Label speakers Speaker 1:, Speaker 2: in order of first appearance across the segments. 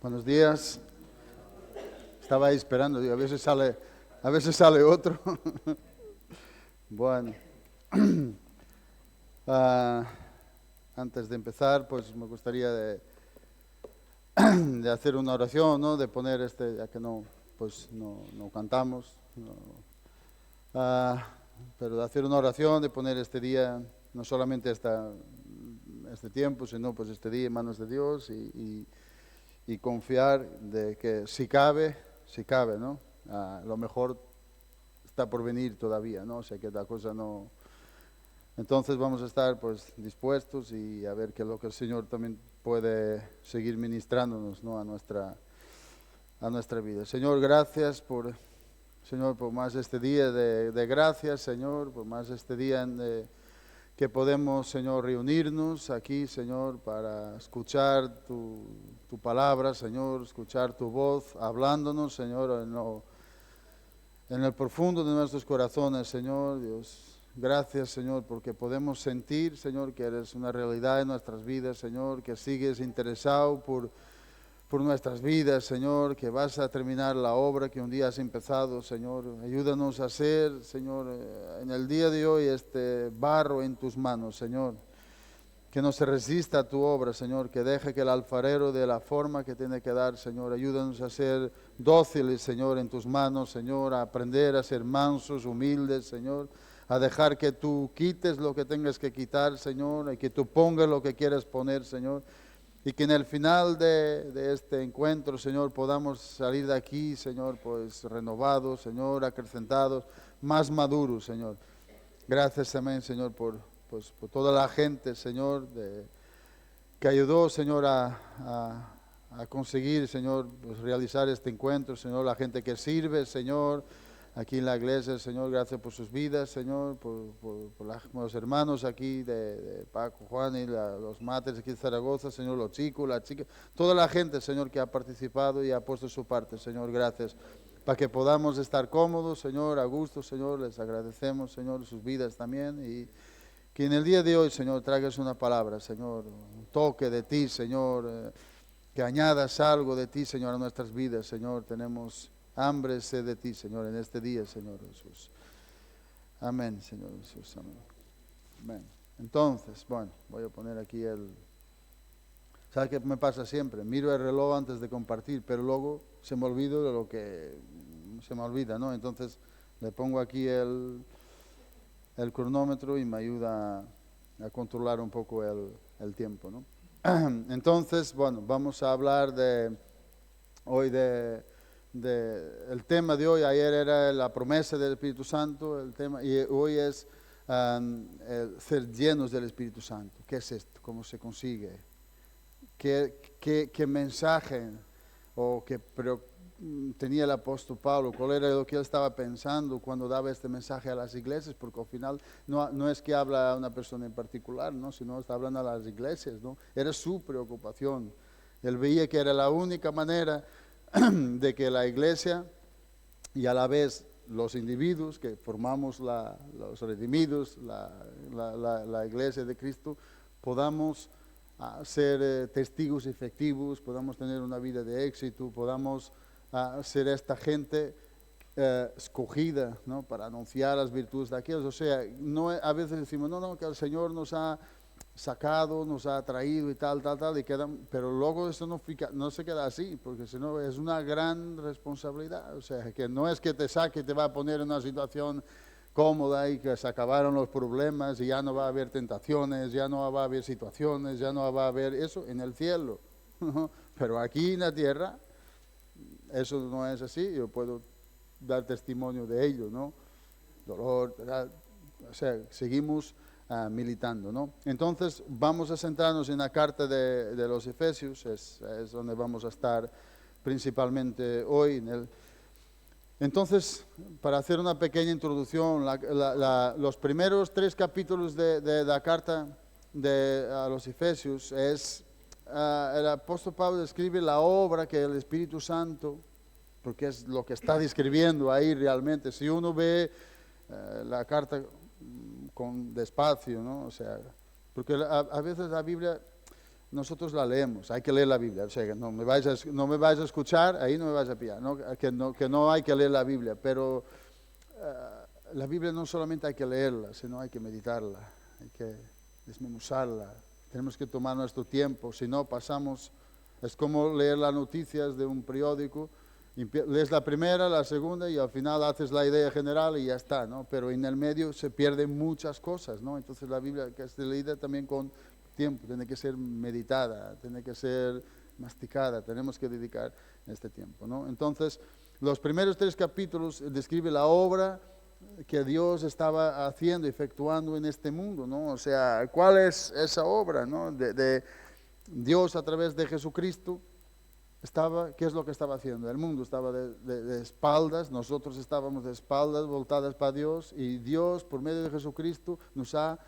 Speaker 1: Buenos días. Estaba ahí esperando, digo, a veces sale otro. Bueno, ah, antes de empezar, pues me gustaría de hacer una oración, ¿no? De poner ya que no, pues no cantamos, ah, pero de hacer una oración, de poner este día, no solamente este tiempo, sino pues este día en manos de Dios y confiar de que si cabe, ¿no? Lo mejor está por venir todavía, ¿no? O sea que la cosa no. Entonces vamos a estar pues dispuestos y a ver qué es lo que el Señor también puede seguir ministrándonos, ¿no? a nuestra vida. Señor, gracias Señor, por más este día de gracias, Señor, por más este día que podemos, Señor, reunirnos aquí, Señor, para escuchar tu palabra, Señor, escuchar tu voz, hablándonos, Señor, en el profundo de nuestros corazones, Señor, Dios. Gracias, Señor, porque podemos sentir, Señor, que eres una realidad en nuestras vidas, Señor, que sigues interesado por nuestras vidas, Señor, que vas a terminar la obra que un día has empezado, Señor. Ayúdanos a hacer, Señor, en el día de hoy este barro en tus manos, Señor. Que no se resista a tu obra, Señor, que deje que el alfarero dé la forma que tiene que dar, Señor. Ayúdanos a ser dóciles, Señor, en tus manos, Señor, a aprender a ser mansos, humildes, Señor, a dejar que tú quites lo que tengas que quitar, Señor, y que tú pongas lo que quieras poner, Señor. Y que en el final de este encuentro, Señor, podamos salir de aquí, Señor, pues renovados, Señor, acrecentados, más maduros, Señor. Gracias también, Señor, por toda la gente, Señor, que ayudó, Señor, a conseguir, Señor, pues realizar este encuentro, Señor, la gente que sirve, Señor, aquí en la iglesia, Señor, gracias por sus vidas, Señor, por los hermanos aquí de Paco, Juan y los mates aquí de Zaragoza, Señor, los chicos, las chicas, toda la gente, Señor, que ha participado y ha puesto su parte, Señor, gracias. Para que podamos estar cómodos, Señor, a gusto, Señor, les agradecemos, Señor, sus vidas también y que en el día de hoy, Señor, traigas una palabra, Señor, un toque de ti, Señor, que añadas algo de ti, Señor, a nuestras vidas, Señor. Tenemos hambre, sed de ti, Señor, en este día, Señor Jesús. Amén, Señor Jesús, amén. Amén. Entonces, bueno, voy a poner aquí ¿sabes qué me pasa siempre? Miro el reloj antes de compartir, pero luego se me olvida de lo que se me olvida, ¿no? Entonces le pongo aquí el cronómetro y me ayuda a controlar un poco el tiempo, ¿no? Entonces, bueno, vamos a hablar hoy el tema de hoy. Ayer era la promesa del Espíritu Santo, el tema, y hoy es el ser llenos del Espíritu Santo. ¿Qué es esto? ¿Cómo se consigue? ¿Qué mensaje o qué tenía el apóstol Pablo? ¿Cuál era lo que él estaba pensando cuando daba este mensaje a las iglesias? Porque al final no es que habla a una persona en particular, ¿no? Sino está hablando a las iglesias, ¿no? Era su preocupación. Él veía que era la única manera de que la iglesia y a la vez los individuos que formamos los redimidos, la iglesia de Cristo, podamos ser testigos efectivos, podamos tener una vida de éxito, podamos ser esta gente escogida, ¿no? Para anunciar las virtudes de aquellos. O sea, a veces decimos, no, que el Señor nos ha sacado, nos ha traído y tal, y pero luego eso no se queda así, porque si no es una gran responsabilidad. O sea, que no es que te saque y te va a poner en una situación cómoda y que se acabaron los problemas y ya no va a haber tentaciones, ya no va a haber situaciones, ya no va a haber eso en el cielo. Pero aquí en la tierra eso no es así. Yo puedo dar testimonio de ello, ¿no? Dolor, ¿verdad? O sea, seguimos militando, ¿no? Entonces vamos a centrarnos en la carta de los Efesios, es donde vamos a estar principalmente hoy. Entonces, para hacer una pequeña introducción, los primeros 3 capítulos de la carta a los Efesios el apóstol Pablo describe la obra que el Espíritu Santo, porque es lo que está describiendo ahí realmente. Si uno ve la carta con despacio, ¿no? O sea, porque a veces la Biblia nosotros la leemos, hay que leer la Biblia. O sea, que no me vais a escuchar, ahí no me vais a pillar, ¿no? Que no hay que leer la Biblia, pero la Biblia no solamente hay que leerla, sino hay que meditarla, hay que desmenuzarla. Tenemos que tomar nuestro tiempo, si no pasamos, es como leer las noticias de un periódico, lees la primera, la segunda y al final haces la idea general y ya está, ¿no? Pero en el medio se pierden muchas cosas, ¿no? Entonces la Biblia que es leída también con tiempo, tiene que ser meditada, tiene que ser masticada, tenemos que dedicar este tiempo, ¿no? Entonces, los primeros 3 capítulos describe la obra que Dios estaba haciendo, efectuando en este mundo, ¿no? O sea, ¿cuál es esa obra, ¿no? De Dios a través de Jesucristo. ¿Qué es lo que estaba haciendo? El mundo estaba de espaldas, nosotros estábamos de espaldas, voltadas para Dios, y Dios, por medio de Jesucristo, nos ha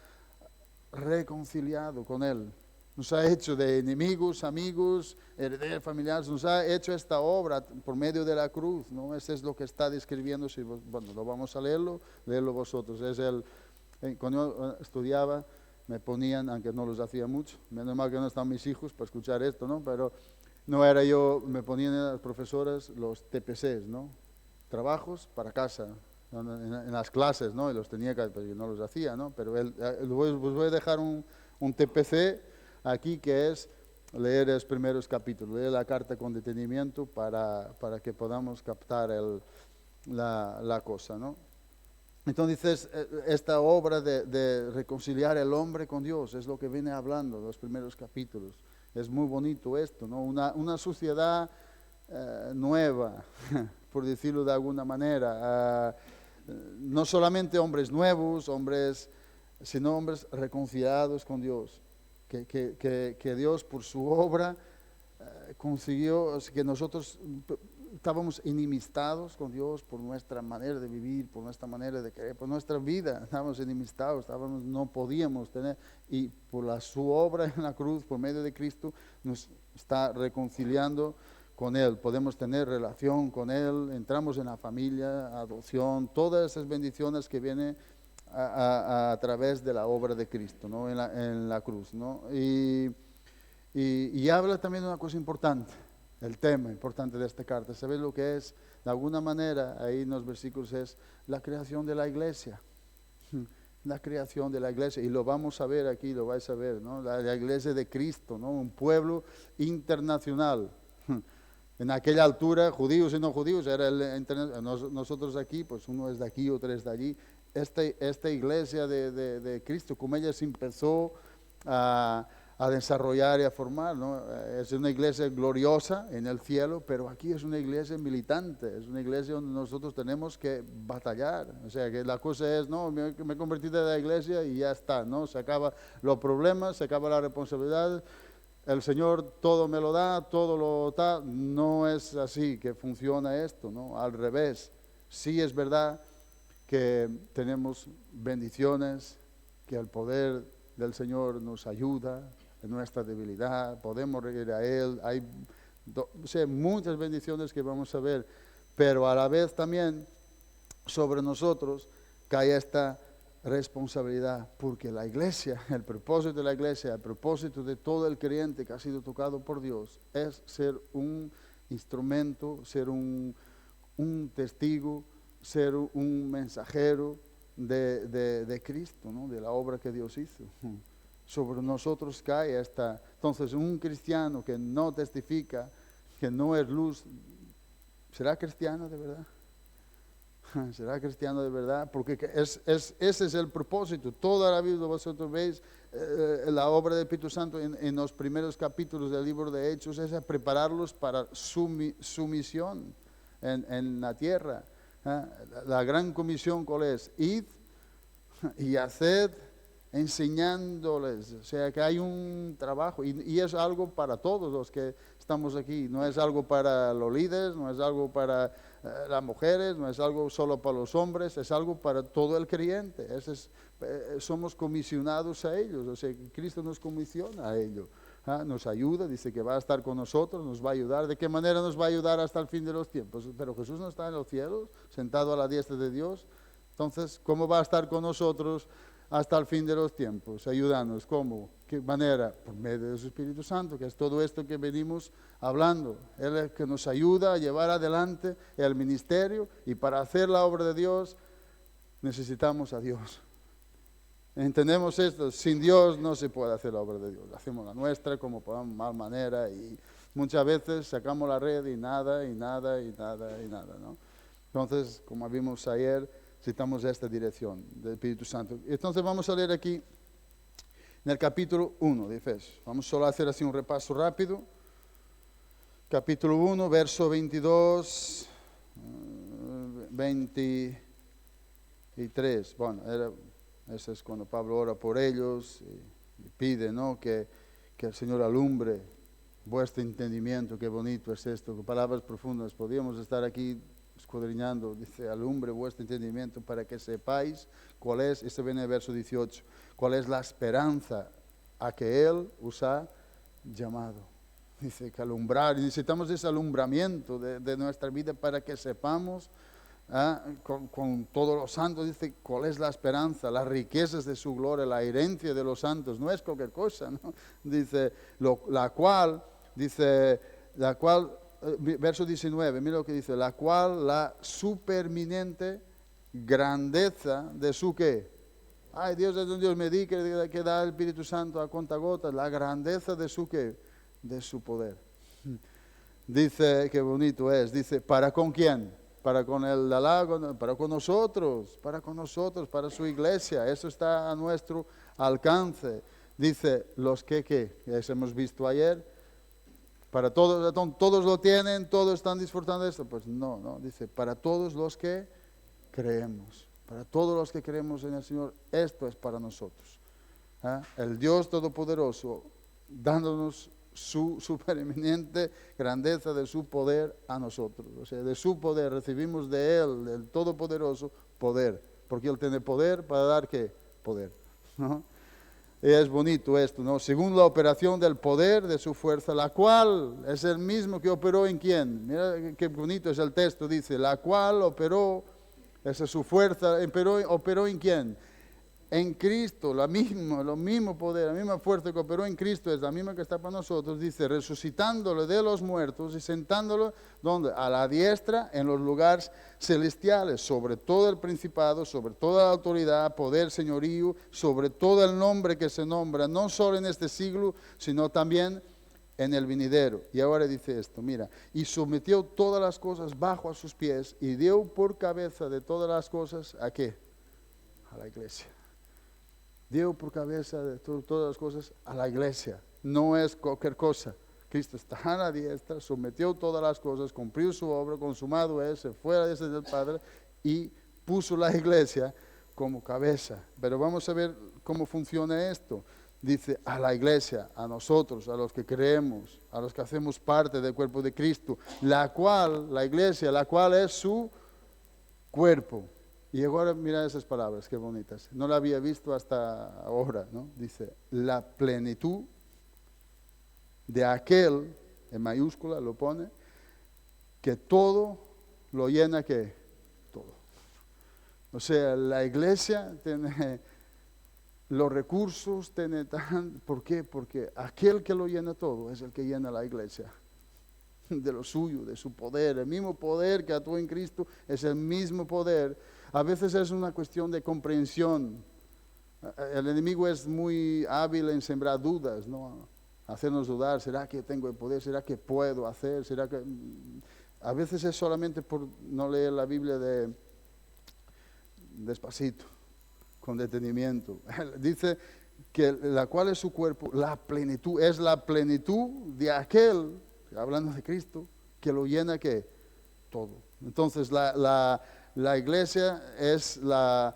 Speaker 1: reconciliado con Él. Nos ha hecho de enemigos, amigos, herederos, familiares, nos ha hecho esta obra por medio de la cruz, ¿no? Eso es lo que está describiendo, bueno, lo vamos a leerlo vosotros. Cuando yo estudiaba, me ponían, aunque no los hacía mucho, menos mal que no están mis hijos para escuchar esto, ¿no? Pero no era yo, me ponían las profesoras los TPCs, ¿no? Trabajos para casa, en las clases, ¿no? Y los tenía que, pero yo no los hacía, ¿no? Pero os voy a dejar un TPC aquí que es leer los primeros capítulos, leer la carta con detenimiento para que podamos captar la cosa, ¿no? Entonces, esta obra de reconciliar el hombre con Dios es lo que viene hablando los primeros capítulos. Es muy bonito esto, ¿no? Una sociedad nueva, por decirlo de alguna manera. No solamente hombres nuevos, sino hombres reconciliados con Dios. Que Dios, por su obra, consiguió que nosotros estábamos enemistados con Dios por nuestra manera de vivir, por nuestra manera de querer, por nuestra vida. Estábamos enemistados, no podíamos tener, y por su obra en la cruz, por medio de Cristo, nos está reconciliando con Él. Podemos tener relación con Él, entramos en la familia, adopción, todas esas bendiciones que vienen a través de la obra de Cristo, ¿no? En la cruz, ¿no? Y habla también de una cosa importante, el tema importante de esta carta. ¿Sabéis lo que es? De alguna manera, ahí en los versículos es la creación de la iglesia. La creación de la iglesia, y lo vamos a ver aquí, lo vais a ver, ¿no? La iglesia de Cristo, ¿no? Un pueblo internacional. En aquella altura, judíos y no judíos, nosotros aquí, pues uno es de aquí, otro es de allí. Esta iglesia de Cristo, como ella se empezó a desarrollar y a formar, ¿no? Es una iglesia gloriosa en el cielo, pero aquí es una iglesia militante, es una iglesia donde nosotros tenemos que batallar. O sea, que la cosa es, no, me he convertido en la iglesia y ya está, ¿no? Se acaban los problemas, se acaba la responsabilidad, el Señor todo me lo da, todo lo da. No es así que funciona esto, ¿no? Al revés. Sí es verdad que tenemos bendiciones, que el poder del Señor nos ayuda en nuestra debilidad, podemos recurrir a Él, hay muchas bendiciones que vamos a ver, pero a la vez también sobre nosotros cae esta responsabilidad, porque la iglesia, el propósito de la iglesia, el propósito de todo el creyente que ha sido tocado por Dios es ser un instrumento, ser un testigo, ser un mensajero de Cristo, ¿no? De la obra que Dios hizo. Sobre nosotros cae esta. Entonces, un cristiano que no testifica, que no es luz, ¿será cristiano de verdad? ¿Será cristiano de verdad? Porque ese es el propósito. Toda la Biblia, vosotros veis, la obra del Espíritu Santo en los primeros capítulos del libro de Hechos es a prepararlos para su misión en la tierra. La gran comisión, ¿cuál es? Id y haced enseñándoles. O sea que hay un trabajo y es algo para todos los que estamos aquí. No es algo para los líderes, no es algo para las mujeres, no es algo solo para los hombres, es algo para todo el creyente. Somos comisionados a ellos, o sea que Cristo nos comisiona a ellos. Nos ayuda, dice que va a estar con nosotros, nos va a ayudar. ¿De qué manera nos va a ayudar hasta el fin de los tiempos? Pero Jesús no está en los cielos, sentado a la diestra de Dios. Entonces, ¿cómo va a estar con nosotros hasta el fin de los tiempos. Ayúdanos, ¿cómo? ¿Qué manera? Por medio de su Espíritu Santo, que es todo esto que venimos hablando. Él es el que nos ayuda a llevar adelante el ministerio, y para hacer la obra de Dios necesitamos a Dios. Entendemos esto, sin Dios no se puede hacer la obra de Dios. Hacemos la nuestra como podamos, mal manera, y muchas veces sacamos la red y nada, ¿no? Entonces, como vimos ayer, necesitamos esta dirección del Espíritu Santo. Entonces vamos a leer aquí en el capítulo 1 de Efesios. Vamos solo a hacer así un repaso rápido. Capítulo 1, verso 22, 23. Bueno, eso es cuando Pablo ora por ellos y pide, ¿no?, que el Señor alumbre vuestro entendimiento. Qué bonito es esto, con palabras profundas. Podríamos estar aquí escudriñando. Dice, alumbre vuestro entendimiento para que sepáis cuál es, este viene en el verso 18, cuál es la esperanza a que Él os ha llamado. Dice que alumbrar, necesitamos ese alumbramiento de nuestra vida para que sepamos, con todos los santos. Dice cuál es la esperanza, las riquezas de su gloria, la herencia de los santos. No es cualquier cosa, ¿no? Dice, la cual, verso 19, mira lo que dice, la cual la superminente grandeza de su ¿qué? Ay, Dios es un Dios mediocre que da el Espíritu Santo a cuentagotas. La grandeza de su ¿qué? De su poder. Dice, qué bonito es, dice, ¿para con quién? Para con el halago, para con nosotros, para su iglesia. Eso está a nuestro alcance. Dice, los que eso hemos visto ayer, para todos lo tienen, todos están disfrutando de esto. Pues no, dice, para todos los que creemos, para todos los que creemos en el Señor, esto es para nosotros. El Dios Todopoderoso dándonos su supereminente grandeza de su poder a nosotros. O sea, de su poder recibimos de Él, del Todopoderoso, poder. Porque Él tiene poder para dar ¿qué? Poder, ¿no? Y es bonito esto, ¿no? Según la operación del poder de su fuerza, la cual es el mismo que operó en quién. Mira qué bonito es el texto, dice, la cual operó, esa es su fuerza, operó en quién. En Cristo, lo mismo poder, la misma fuerza que operó en Cristo es la misma que está para nosotros. Dice, resucitándolo de los muertos y sentándolo, ¿dónde? A la diestra en los lugares celestiales, sobre todo el principado, sobre toda la autoridad, poder, señorío, sobre todo el nombre que se nombra, no solo en este siglo, sino también en el venidero. Y ahora dice esto, mira, y sometió todas las cosas bajo a sus pies y dio por cabeza de todas las cosas, ¿a qué? A la iglesia. Dio por cabeza de todas las cosas a la iglesia. No es cualquier cosa. Cristo está a la diestra, sometió todas las cosas, cumplió su obra, consumado es, se fue a la diestra del Padre y puso la iglesia como cabeza. Pero vamos a ver cómo funciona esto. Dice a la iglesia, a nosotros, a los que creemos, a los que hacemos parte del cuerpo de Cristo, la iglesia, la cual es su cuerpo. Y ahora mira esas palabras, qué bonitas. No la había visto hasta ahora, ¿no? Dice, la plenitud de aquel, en mayúscula lo pone, que todo lo llena, ¿qué? Todo. O sea, la iglesia tiene los recursos, ¿por qué? Porque aquel que lo llena todo es el que llena la iglesia. De lo suyo, de su poder. El mismo poder que actuó en Cristo es el mismo poder. A veces es una cuestión de comprensión. El enemigo es muy hábil en sembrar dudas, ¿no? Hacernos dudar, ¿será que tengo el poder? ¿Será que puedo hacer? ¿Será que...? A veces es solamente por no leer la Biblia despacito, con detenimiento. Dice que la cual es su cuerpo, la plenitud, es la plenitud de aquel, hablando de Cristo, que lo llena ¿qué? Todo. Entonces la iglesia es la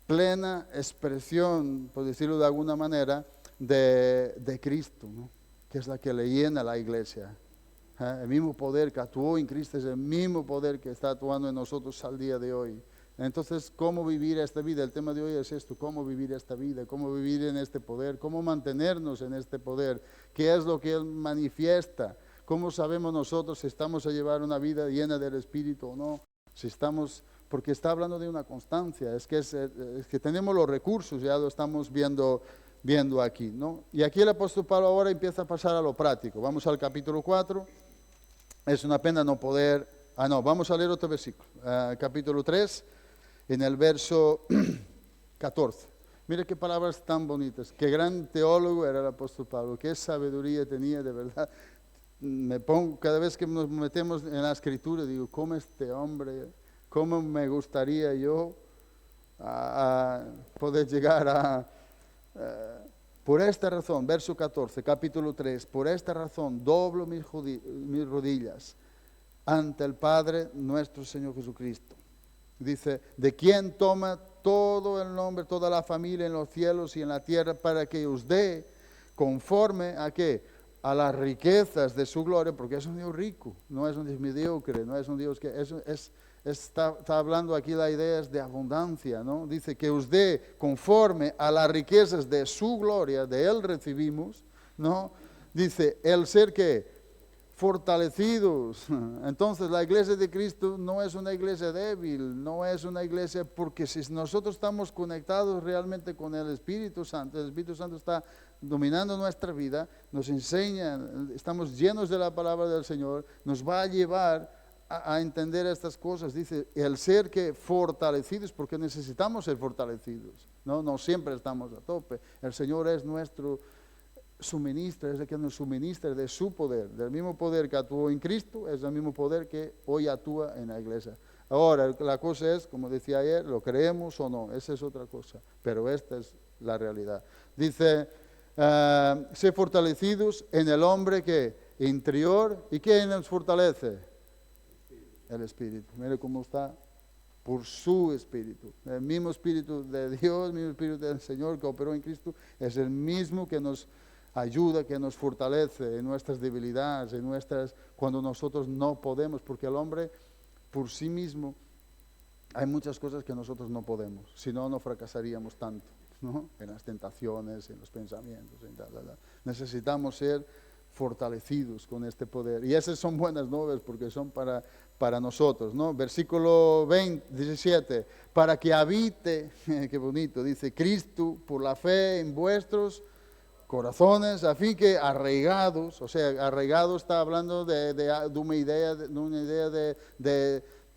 Speaker 1: plena expresión, por decirlo de alguna manera, de Cristo, ¿no? Que es la que le llena la iglesia. El mismo poder que actuó en Cristo es el mismo poder que está actuando en nosotros al día de hoy. Entonces, ¿cómo vivir esta vida? El tema de hoy es esto, ¿cómo vivir esta vida? ¿Cómo vivir en este poder? ¿Cómo mantenernos en este poder? ¿Qué es lo que Él manifiesta? ¿Cómo sabemos nosotros si estamos a llevar una vida llena del Espíritu o no? Si estamos porque está hablando de una constancia, es que tenemos los recursos, ya lo estamos viendo aquí, ¿no? Y aquí el apóstol Pablo ahora empieza a pasar a lo práctico. Vamos al capítulo 4, es una pena no poder, vamos a leer otro versículo, capítulo 3, en el verso 14. Mire qué palabras tan bonitas, qué gran teólogo era el apóstol Pablo, qué sabiduría tenía de verdad. Me pongo, cada vez que nos metemos en la escritura, digo, ¿cómo este hombre, cómo me gustaría yo a poder llegar a... por esta razón, verso 14, capítulo 3, por esta razón doblo mis rodillas ante el Padre nuestro Señor Jesucristo. Dice, de quien toma todo el nombre, toda la familia en los cielos y en la tierra, para que os dé conforme a qué, a las riquezas de su gloria, porque es un Dios rico, no es un Dios mediocre, no es un Dios que está hablando aquí, la idea es de abundancia, ¿no? Dice que os dé conforme a las riquezas de su gloria, de Él recibimos, ¿no? Dice, el ser que fortalecidos. Entonces la iglesia de Cristo no es una iglesia débil, no es una iglesia, porque si nosotros estamos conectados realmente con el Espíritu Santo está dominando nuestra vida, nos enseña, estamos llenos de la palabra del Señor, nos va a llevar a entender estas cosas. Dice, el ser que fortalecidos, porque necesitamos ser fortalecidos, no siempre estamos a tope. El Señor es nuestro suministra, es el que nos suministra de su poder, del mismo poder que actuó en Cristo, es el mismo poder que hoy actúa en la iglesia. Ahora, la cosa es, como decía ayer, lo creemos o no, esa es otra cosa, pero esta es la realidad. Dice, sé fortalecidos en el hombre que interior, ¿y quién nos fortalece? El Espíritu. Mire cómo está, por su Espíritu. El mismo Espíritu de Dios, el mismo Espíritu del Señor que operó en Cristo, es el mismo que nos ayuda, que nos fortalece en nuestras debilidades, cuando nosotros no podemos, porque el hombre por sí mismo, hay muchas cosas que nosotros no podemos, si no, no fracasaríamos tanto, ¿no? En las tentaciones, en los pensamientos, necesitamos ser fortalecidos con este poder, y esas son buenas nuevas porque son para nosotros, ¿no? Versículo 17, para que habite, qué bonito, dice, Cristo por la fe en vuestros corazones, a fin que arraigados, o sea, arraigados está hablando de una idea,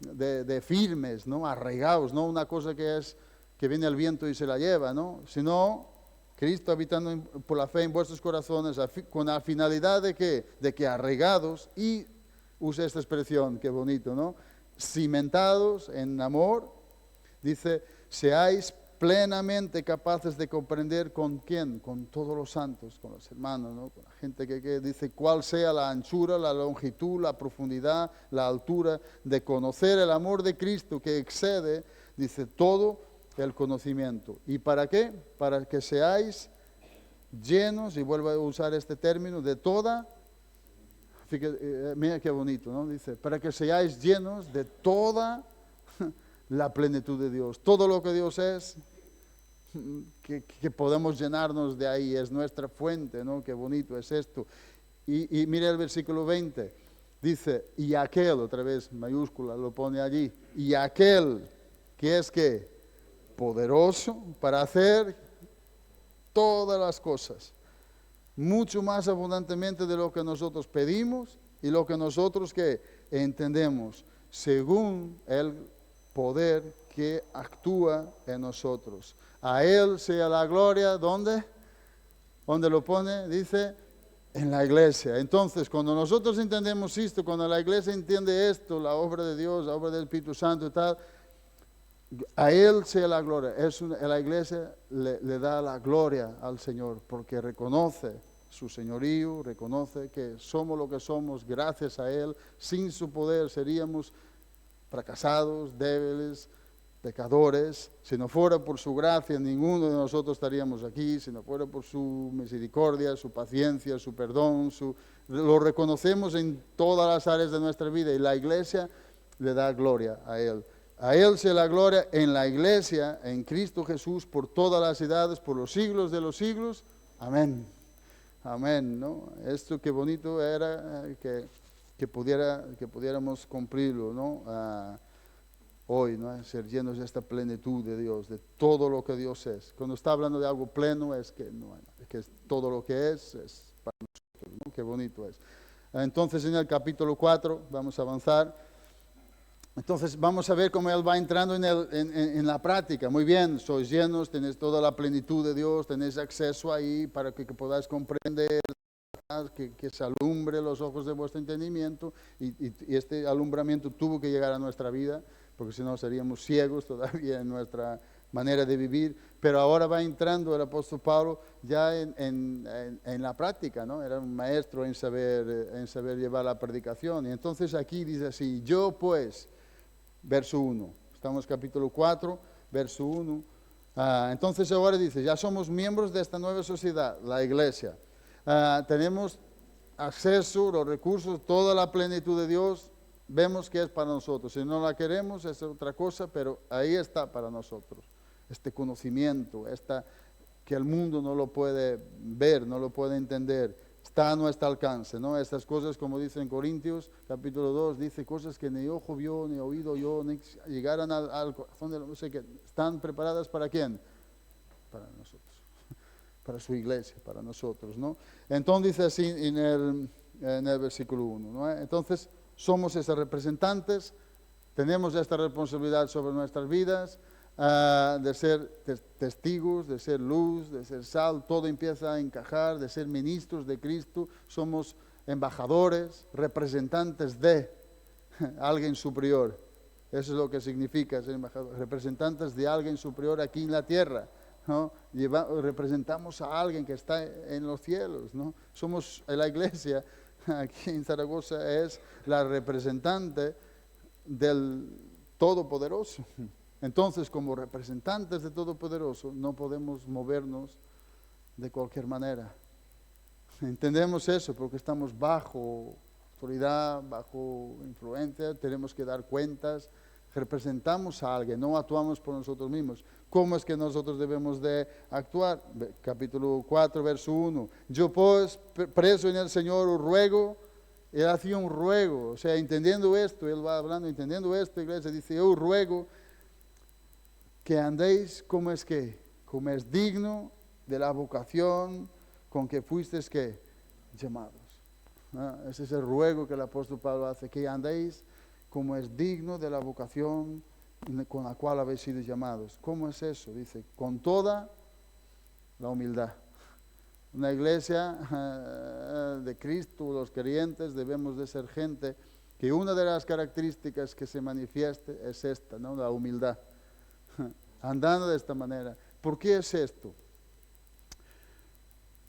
Speaker 1: de firmes, ¿no? Arraigados, no una cosa que viene el viento y se la lleva, ¿no? Sino Cristo habitando por la fe en vuestros corazones, con la finalidad de que arraigados, y usa esta expresión, qué bonito, ¿no? Cimentados en amor, dice, seáis plenamente capaces de comprender con quién, con todos los santos, con los hermanos, ¿no? Con la gente que dice cuál sea la anchura, la longitud, la profundidad, la altura, de conocer el amor de Cristo que excede, dice, todo el conocimiento. ¿Y para qué? Para que seáis llenos, y vuelvo a usar este término, de toda, fíjate, mira qué bonito, ¿no? Dice, para que seáis llenos de toda la plenitud de Dios. Todo lo que Dios es, que podemos llenarnos de ahí, es nuestra fuente, ¿no? Qué bonito es esto. Y mire el versículo 20, dice, y aquel, otra vez mayúscula, lo pone allí, y aquel que es que poderoso para hacer todas las cosas, mucho más abundantemente de lo que nosotros pedimos y lo que nosotros que entendemos, según el poder que actúa en nosotros. A Él sea la gloria, ¿dónde? ¿Dónde lo pone? Dice, en la iglesia. Entonces, cuando nosotros entendemos esto, cuando la iglesia entiende esto, la obra de Dios, la obra del Espíritu Santo y tal, a Él sea la gloria. La iglesia le da la gloria al Señor, porque reconoce su señorío, reconoce que somos lo que somos gracias a Él. Sin su poder seríamos fracasados, débiles, pecadores. Si no fuera por su gracia, ninguno de nosotros estaríamos aquí. Si no fuera por su misericordia, su paciencia, su perdón, lo reconocemos en todas las áreas de nuestra vida, y la iglesia le da gloria a Él. A Él sea la gloria en la iglesia, en Cristo Jesús, por todas las edades, por los siglos de los siglos. Amén. Amén, ¿no? Esto qué bonito era que pudiéramos cumplirlo, ¿no? hoy, ¿no? Ser llenos de esta plenitud de Dios, de todo lo que Dios es. Cuando está hablando de algo pleno es que, no, es que todo lo que es para nosotros, ¿no? Qué bonito es. Entonces en el capítulo 4, vamos a avanzar. Entonces vamos a ver cómo Él va entrando en la práctica. Muy bien, sois llenos, tenéis toda la plenitud de Dios, tenéis acceso ahí para que podáis comprender, que se alumbre los ojos de vuestro entendimiento, y este alumbramiento tuvo que llegar a nuestra vida, porque si no seríamos ciegos todavía en nuestra manera de vivir. Pero ahora va entrando el apóstol Pablo ya en la práctica, ¿no? Era un maestro en saber llevar la predicación. Y entonces aquí dice así: yo pues, verso 1, estamos capítulo 4, verso 1. Entonces ahora dice, ya somos miembros de esta nueva sociedad, la iglesia. Tenemos acceso, los recursos, toda la plenitud de Dios, vemos que es para nosotros. Si no la queremos es otra cosa, pero ahí está para nosotros. Este conocimiento, que el mundo no lo puede ver, no lo puede entender, está a nuestro alcance, ¿no? Estas cosas, como dice en Corintios, capítulo 2, dice cosas que ni ojo vio, ni oído yo, ni llegaran al corazón de no sé qué. ¿Están preparadas para quién? Para nosotros, para su iglesia, para nosotros, ¿no? Entonces dice así en el versículo 1, ¿no? Entonces somos esos representantes, tenemos esta responsabilidad sobre nuestras vidas, de ser testigos, de ser luz, de ser sal, todo empieza a encajar, de ser ministros de Cristo, somos embajadores, representantes de alguien superior. Eso es lo que significa ser embajador, representantes de alguien superior aquí en la tierra, ¿no? Representamos a alguien que está en los cielos, ¿no? Somos la iglesia aquí en Zaragoza, es la representante del Todopoderoso. Entonces, como representantes de Todopoderoso, no podemos movernos de cualquier manera. Entendemos eso porque estamos bajo autoridad, bajo influencia, tenemos que dar cuentas, representamos a alguien, no actuamos por nosotros mismos. ¿Cómo es que nosotros debemos de actuar? Capítulo 4, verso 1. Yo pues, preso en el Señor, os ruego. Él hacía un ruego, o sea, entendiendo esto, él va hablando, entendiendo esto, iglesia, dice, yo ruego que andéis como es digno de la vocación con que fuisteis que llamados. Ese es el ruego que el apóstol Pablo hace, que andéis como es digno de la vocación con la cual habéis sido llamados. ¿Cómo es eso? Dice, con toda la humildad. Una iglesia de Cristo, los creyentes, debemos de ser gente que una de las características que se manifieste es esta, ¿no? La humildad. Andando de esta manera. ¿Por qué es esto?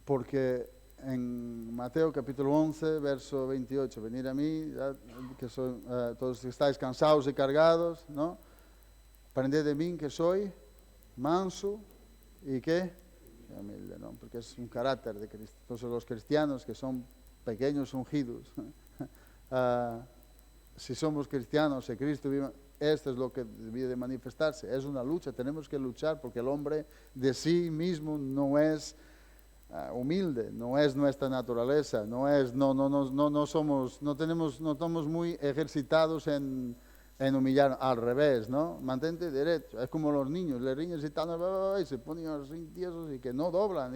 Speaker 1: Porque en Mateo capítulo 11, verso 28, venid a mí, que son, todos estáis cansados y cargados, ¿no? Aprended de mí que soy manso y ¿qué? Humilde, ¿no? Porque es un carácter de Cristo. Entonces los cristianos que son pequeños ungidos, si somos cristianos y Cristo vive, esto es lo que debe de manifestarse. Es una lucha, tenemos que luchar porque el hombre de sí mismo no es humilde, no es nuestra naturaleza, no estamos muy ejercitados en humillar, al revés, ¿no? Mantente derecho, es como los niños, les riñes y tal, y se ponen así tiesos y que no doblan,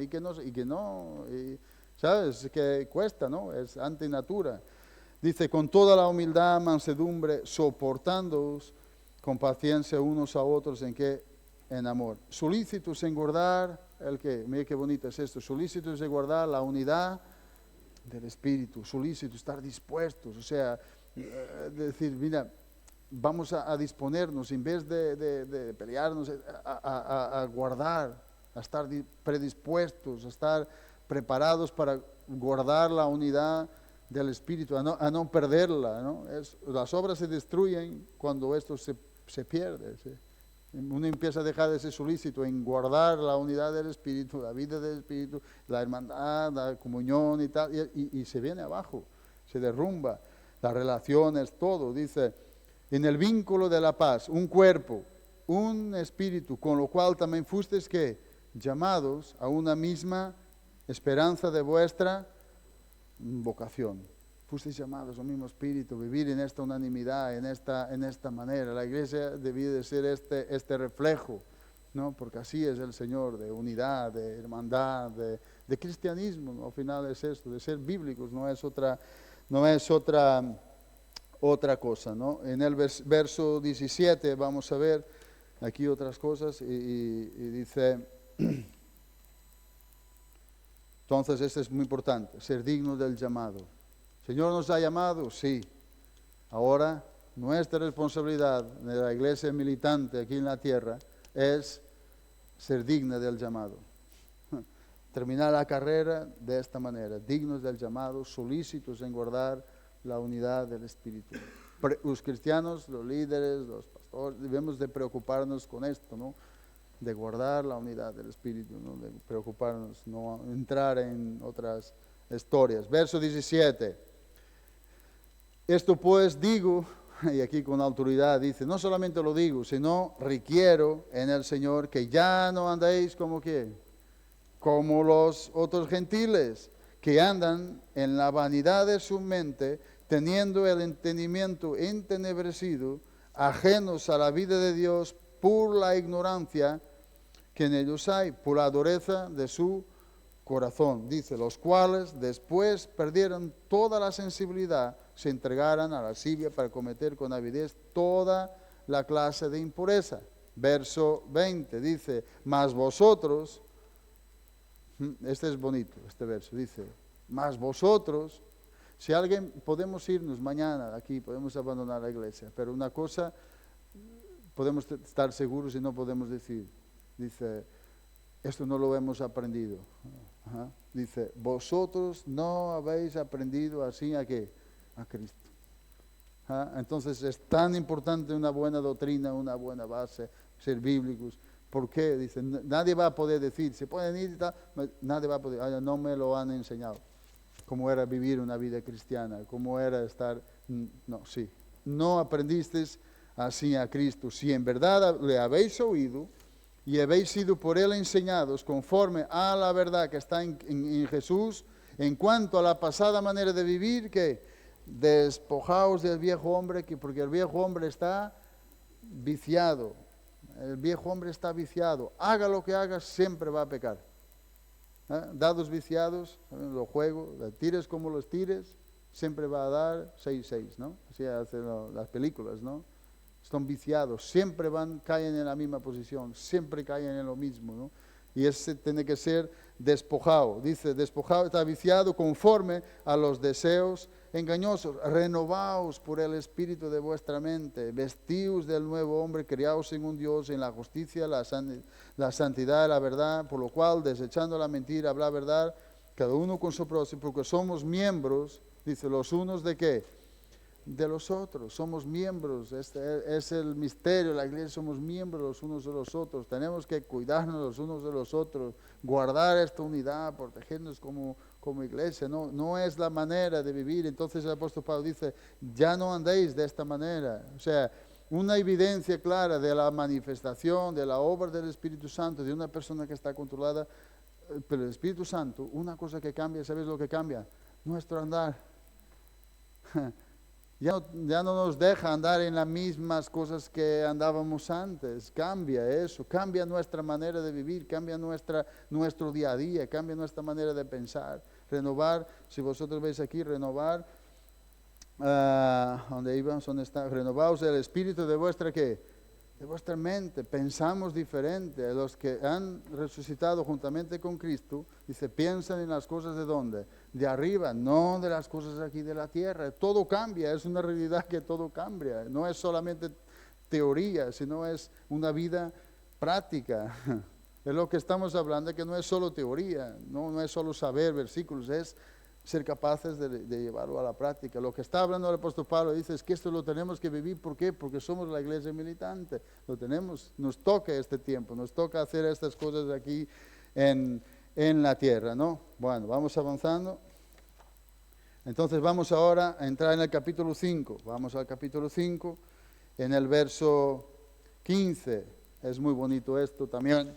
Speaker 1: ¿sabes? Que cuesta, ¿no? Es antinatura. Dice, con toda la humildad, mansedumbre, soportándoos con paciencia unos a otros en amor. Solícitos en guardar, mira qué bonito es esto, solícitos en guardar la unidad del Espíritu, solícitos, estar dispuestos, o sea, decir, mira, vamos a disponernos, en vez de pelearnos, a guardar, a estar predispuestos, a estar preparados para guardar la unidad del Espíritu, a no perderla, ¿no? Las obras se destruyen cuando esto se pierde. ¿Sí? Uno empieza a dejar de ser solícito en guardar la unidad del Espíritu, la vida del Espíritu, la hermandad, la comunión y tal, y se viene abajo, se derrumba, las relaciones, todo. Dice, en el vínculo de la paz, un cuerpo, un espíritu, con lo cual también fuisteis que llamados a una misma esperanza de vuestra vocación. fuisteis llamados al mismo espíritu, vivir en esta unanimidad, en esta manera. La iglesia debía de ser este reflejo, ¿no? Porque así es el Señor, de unidad, de hermandad, de cristianismo, ¿no? Al final es esto, de ser bíblicos, no es otra cosa, ¿no? En el verso 17 vamos a ver aquí otras cosas y dice, entonces esto es muy importante, ser digno del llamado. ¿El Señor nos ha llamado? Sí. Ahora, nuestra responsabilidad de la iglesia militante aquí en la tierra es ser digna del llamado. Terminar la carrera de esta manera, dignos del llamado, solícitos en guardar la unidad del Espíritu. Los cristianos, los líderes, los pastores, debemos de preocuparnos con esto, ¿no? De guardar la unidad del Espíritu, ¿no? De preocuparnos, no entrar en otras historias. Verso 17. Esto pues digo, y aquí con autoridad dice, no solamente lo digo, sino requiero en el Señor que ya no andéis como que, como los otros gentiles, que andan en la vanidad de su mente, teniendo el entendimiento entenebrecido, ajenos a la vida de Dios por la ignorancia que en ellos hay, por la dureza de su corazón. Dice, los cuales después perdieron toda la sensibilidad, se entregaran a la lascivia para cometer con avidez toda la clase de impureza. Verso 20 dice, mas vosotros, este es bonito, este verso, dice, mas vosotros, si alguien, podemos irnos mañana aquí, podemos abandonar la iglesia, pero una cosa podemos estar seguros y no podemos decir, dice, esto no lo hemos aprendido. Ajá. Dice, vosotros no habéis aprendido así a qué, a Cristo. Ajá. Entonces es tan importante una buena doctrina, una buena base, ser bíblicos. ¿Por qué? Dice, nadie va a poder decir, se pueden ir y tal, nadie va a poder, no me lo han enseñado. Cómo era vivir una vida cristiana, cómo era estar, no, sí. No aprendisteis así a Cristo. Si en verdad le habéis oído y habéis sido por él enseñados conforme a la verdad que está en Jesús, en cuanto a la pasada manera de vivir, que despojaos del viejo hombre, porque el viejo hombre está viciado. El viejo hombre está viciado. Haga lo que haga, siempre va a pecar. Dados viciados, los juegos, los tires como los tires, siempre va a dar 6-6, ¿no? Así hacen las películas, ¿no? Están viciados, siempre caen en la misma posición, siempre caen en lo mismo, ¿no? Y ese tiene que ser despojado. Dice, despojado, está viciado conforme a los deseos engañosos. Renovaos por el espíritu de vuestra mente, vestíos del nuevo hombre, criados según Dios en la justicia, la santidad y la verdad, por lo cual, desechando la mentira, habla verdad, cada uno con su prójimo, porque somos miembros, dice, los unos de qué, de los otros, somos miembros, este es el misterio, la iglesia somos miembros los unos de los otros, tenemos que cuidarnos los unos de los otros, guardar esta unidad, protegernos como iglesia, no es la manera de vivir. Entonces el apóstol Pablo dice, ya no andéis de esta manera, o sea, una evidencia clara de la manifestación, de la obra del Espíritu Santo, de una persona que está controlada por el Espíritu Santo. Una cosa que cambia, ¿sabes lo que cambia? Nuestro andar. Ya no nos deja andar en las mismas cosas que andábamos antes. Cambia eso, cambia nuestra manera de vivir, cambia nuestro día a día, cambia nuestra manera de pensar. Renovar, si vosotros veis aquí, renovar, ¿dónde íbamos? ¿Dónde está? Renovaos el espíritu de vuestra, ¿qué? De vuestra mente, pensamos diferente. Los que han resucitado juntamente con Cristo, dice, piensan en las cosas de ¿dónde? De arriba, no de las cosas aquí de la tierra. Todo cambia, es una realidad que todo cambia. No es solamente teoría, sino es una vida práctica. Es lo que estamos hablando, que no es solo teoría, no es solo saber versículos, es ser capaces de llevarlo a la práctica. Lo que está hablando el apóstol Pablo dice es que esto lo tenemos que vivir. ¿Por qué? Porque somos la iglesia militante. Lo tenemos, nos toca este tiempo, nos toca hacer estas cosas aquí en la tierra, ¿no? Bueno, vamos avanzando. Entonces vamos ahora a entrar en el capítulo 5. Vamos al capítulo 5, en el verso 15. Es muy bonito esto también.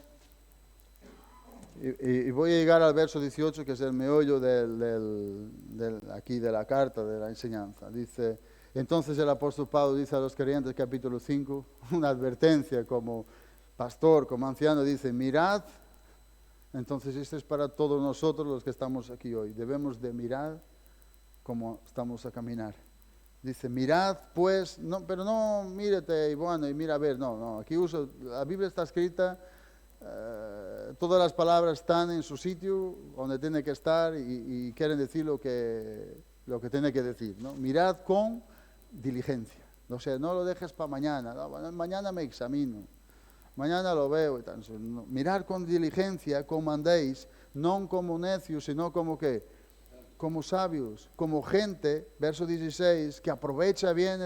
Speaker 1: Y voy a llegar al verso 18, que es el meollo aquí de la carta, de la enseñanza. Dice, entonces el apóstol Pablo dice a los creyentes, capítulo 5, una advertencia como pastor, como anciano, dice, mirad, entonces esto es para todos nosotros los que estamos aquí hoy, debemos de mirar cómo estamos a caminar. Dice, mirad pues, no, pero no mírate y bueno, y mira a ver, no, aquí la Biblia está escrita, todas las palabras están en su sitio, donde tiene que estar y quieren decir lo que tiene que decir, ¿no? Mirad con diligencia, o sea, no lo dejes para mañana, no, bueno, mañana me examino, mañana lo veo y tal. No, mirad con diligencia como andéis, no como necios, sino como que como sabios, como gente, verso 16, que aprovecha bien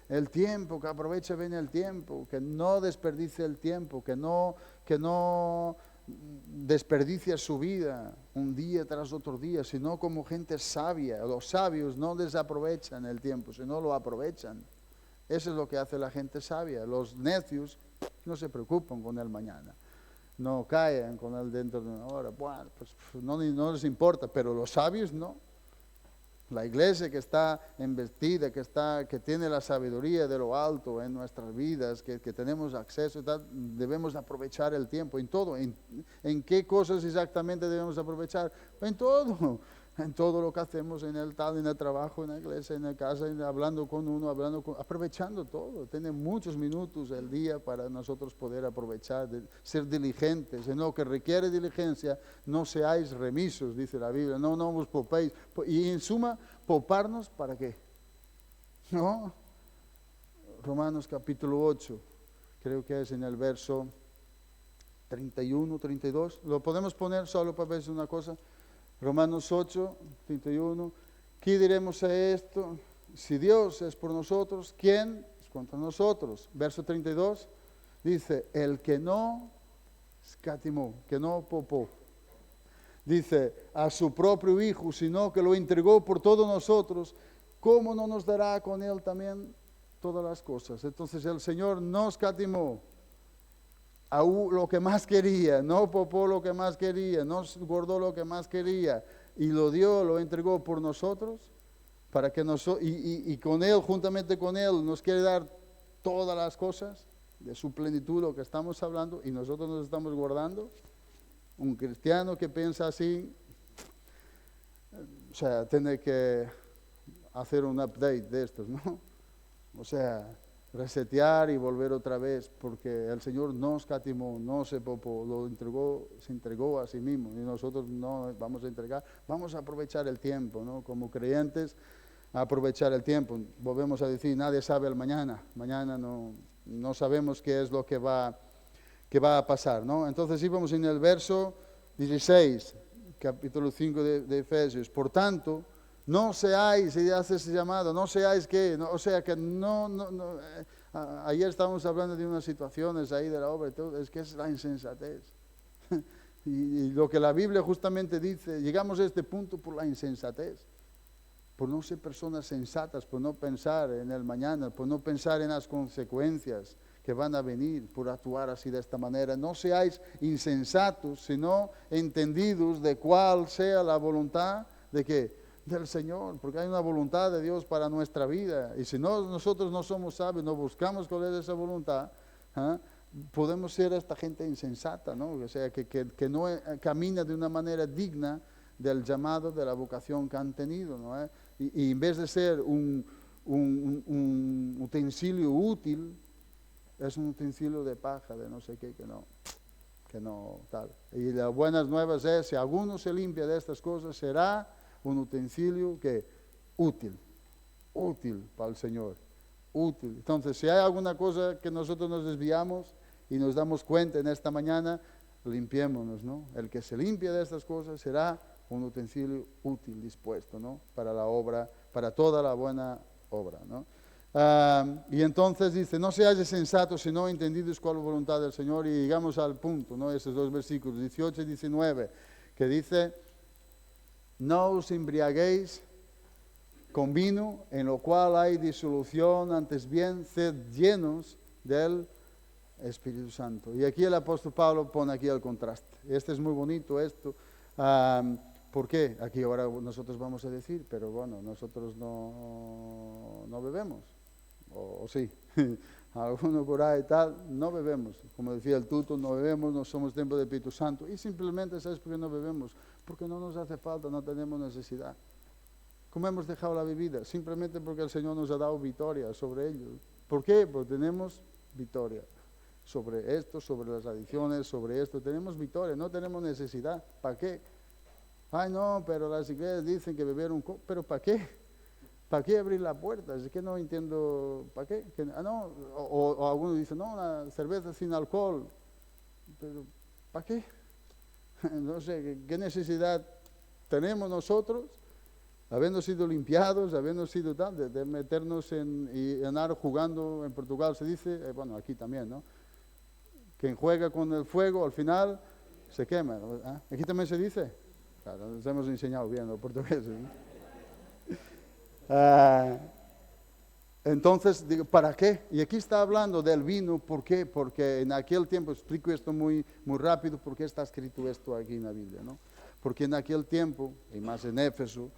Speaker 1: el tiempo, que aprovecha bien el tiempo, que no desperdicie el tiempo, que no desperdicia su vida un día tras otro día, sino como gente sabia. Los sabios no desaprovechan el tiempo, sino lo aprovechan. Eso es lo que hace la gente sabia. Los necios no se preocupan con el mañana. No caen con él dentro de una hora, bueno, pues no les importa, pero los sabios no. La iglesia que está investida, que tiene la sabiduría de lo alto en nuestras vidas, que tenemos acceso y tal, debemos aprovechar el tiempo en todo. ¿En qué cosas exactamente debemos aprovechar? En todo lo que hacemos, en el trabajo, en la iglesia, en la casa, hablando con uno, aprovechando todo. Tiene muchos minutos el día para nosotros poder aprovechar, ser diligentes. En lo que requiere diligencia, no seáis remisos, dice la Biblia, no os popéis. Y en suma, poparnos, ¿para qué? ¿No? Romanos capítulo 8, creo que es en el verso 31, 32. Lo podemos poner solo para ver una cosa. Romanos 8, 31. ¿Qué diremos a esto? Si Dios es por nosotros, ¿quién es contra nosotros? Verso 32 dice, el que no escatimó, que no popó. Dice, a su propio Hijo, sino que lo entregó por todos nosotros, ¿cómo no nos dará con Él también todas las cosas? Entonces el Señor no escatimó lo que más quería, no popó lo que más quería, no guardó lo que más quería y lo dio, lo entregó por nosotros, para que y con Él, juntamente con Él, nos quiere dar todas las cosas de su plenitud, lo que estamos hablando, y nosotros nos estamos guardando. Un cristiano que piensa así, o sea, tiene que hacer un update de estos, ¿no? O sea, resetear y volver otra vez, porque el Señor no escatimó, no se popó, se entregó a sí mismo, y nosotros no vamos a entregar, vamos a aprovechar el tiempo, ¿no? Como creyentes, a aprovechar el tiempo. Volvemos a decir, nadie sabe el mañana no sabemos qué es lo que va a pasar, ¿no? Entonces íbamos en el verso 16, capítulo 5 de Efesios. Por tanto, no seáis, y hace ese llamado, no seáis que, no, o sea que ayer estábamos hablando de unas situaciones ahí de la obra y todo, es que es la insensatez. y lo que la Biblia justamente dice, llegamos a este punto por la insensatez, por no ser personas sensatas, por no pensar en el mañana, por no pensar en las consecuencias que van a venir por actuar así de esta manera. No seáis insensatos, sino entendidos de cuál sea la voluntad de que del Señor, porque hay una voluntad de Dios para nuestra vida, y si nosotros no somos sabios, no buscamos cuál es esa voluntad, podemos ser esta gente insensata, ¿no? O sea, que no camina de una manera digna del llamado, de la vocación que han tenido, ¿no? Y en vez de ser un utensilio útil, es un utensilio de paja, de no sé qué, que no tal. Y las buenas nuevas es, si alguno se limpia de estas cosas, será un utensilio que útil para el Señor, útil. Entonces, si hay alguna cosa que nosotros nos desviamos y nos damos cuenta en esta mañana, limpiémonos, ¿no? El que se limpia de estas cosas será un utensilio útil, dispuesto, ¿no? Para la obra, para toda la buena obra, ¿no? Y entonces dice, no seáis sensatos, sino entendidos cuál es la voluntad del Señor, y llegamos al punto, ¿no? Esos dos versículos, 18 y 19, que dice, no os embriaguéis con vino, en lo cual hay disolución, antes bien sed llenos del Espíritu Santo. Y aquí el apóstol Pablo pone aquí el contraste. Este es muy bonito, esto. ¿Por qué? Aquí ahora nosotros vamos a decir, pero bueno, nosotros no bebemos. O sí, alguno por ahí y tal, no bebemos. Como decía el tuto, no bebemos, no somos templo del Espíritu Santo. Y simplemente, ¿sabes por qué no bebemos? Porque no nos hace falta, no tenemos necesidad. ¿Cómo hemos dejado la bebida? Simplemente porque el Señor nos ha dado victoria sobre ellos. ¿Por qué? Porque tenemos victoria sobre esto, sobre las adicciones, sobre esto. Tenemos victoria, no tenemos necesidad. ¿Para qué? Ay, no, pero las iglesias dicen que beber ¿pero para qué? ¿Para qué abrir la puerta? Es que no entiendo, ¿para qué? No, o algunos dicen, no, una cerveza sin alcohol. Pero, ¿para qué? No sé, ¿qué necesidad tenemos nosotros, habiendo sido limpiados, habiendo sido tal, de meternos y andar jugando? En Portugal se dice, bueno, aquí también, ¿no? Quien juega con el fuego, al final, se quema. ¿Eh? Aquí también se dice. Claro, nos hemos enseñado bien los portugueses, ¿no? Entonces, digo, ¿para qué? Y aquí está hablando del vino, ¿por qué? Porque en aquel tiempo, explico esto muy rápido, porque está escrito esto aquí en la Biblia, ¿no? Porque en aquel tiempo, y más en Éfeso,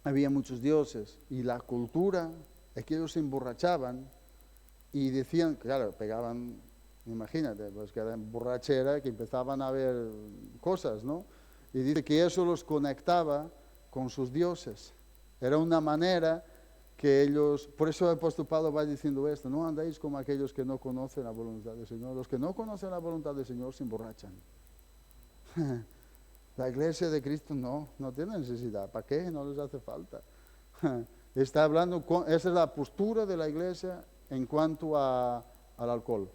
Speaker 1: había muchos dioses, y la cultura es que ellos se emborrachaban y decían, claro, pegaban, imagínate, pues que era borrachera, que empezaban a ver cosas, ¿no? Y dice que eso los conectaba con sus dioses. Era una manera que ellos, por eso el apóstol Pablo va diciendo esto, no andéis como aquellos que no conocen la voluntad del Señor. Los que no conocen la voluntad del Señor se emborrachan. La iglesia de Cristo no tiene necesidad. ¿Para qué? No les hace falta. Está hablando, esa es la postura de la iglesia en cuanto al alcohol.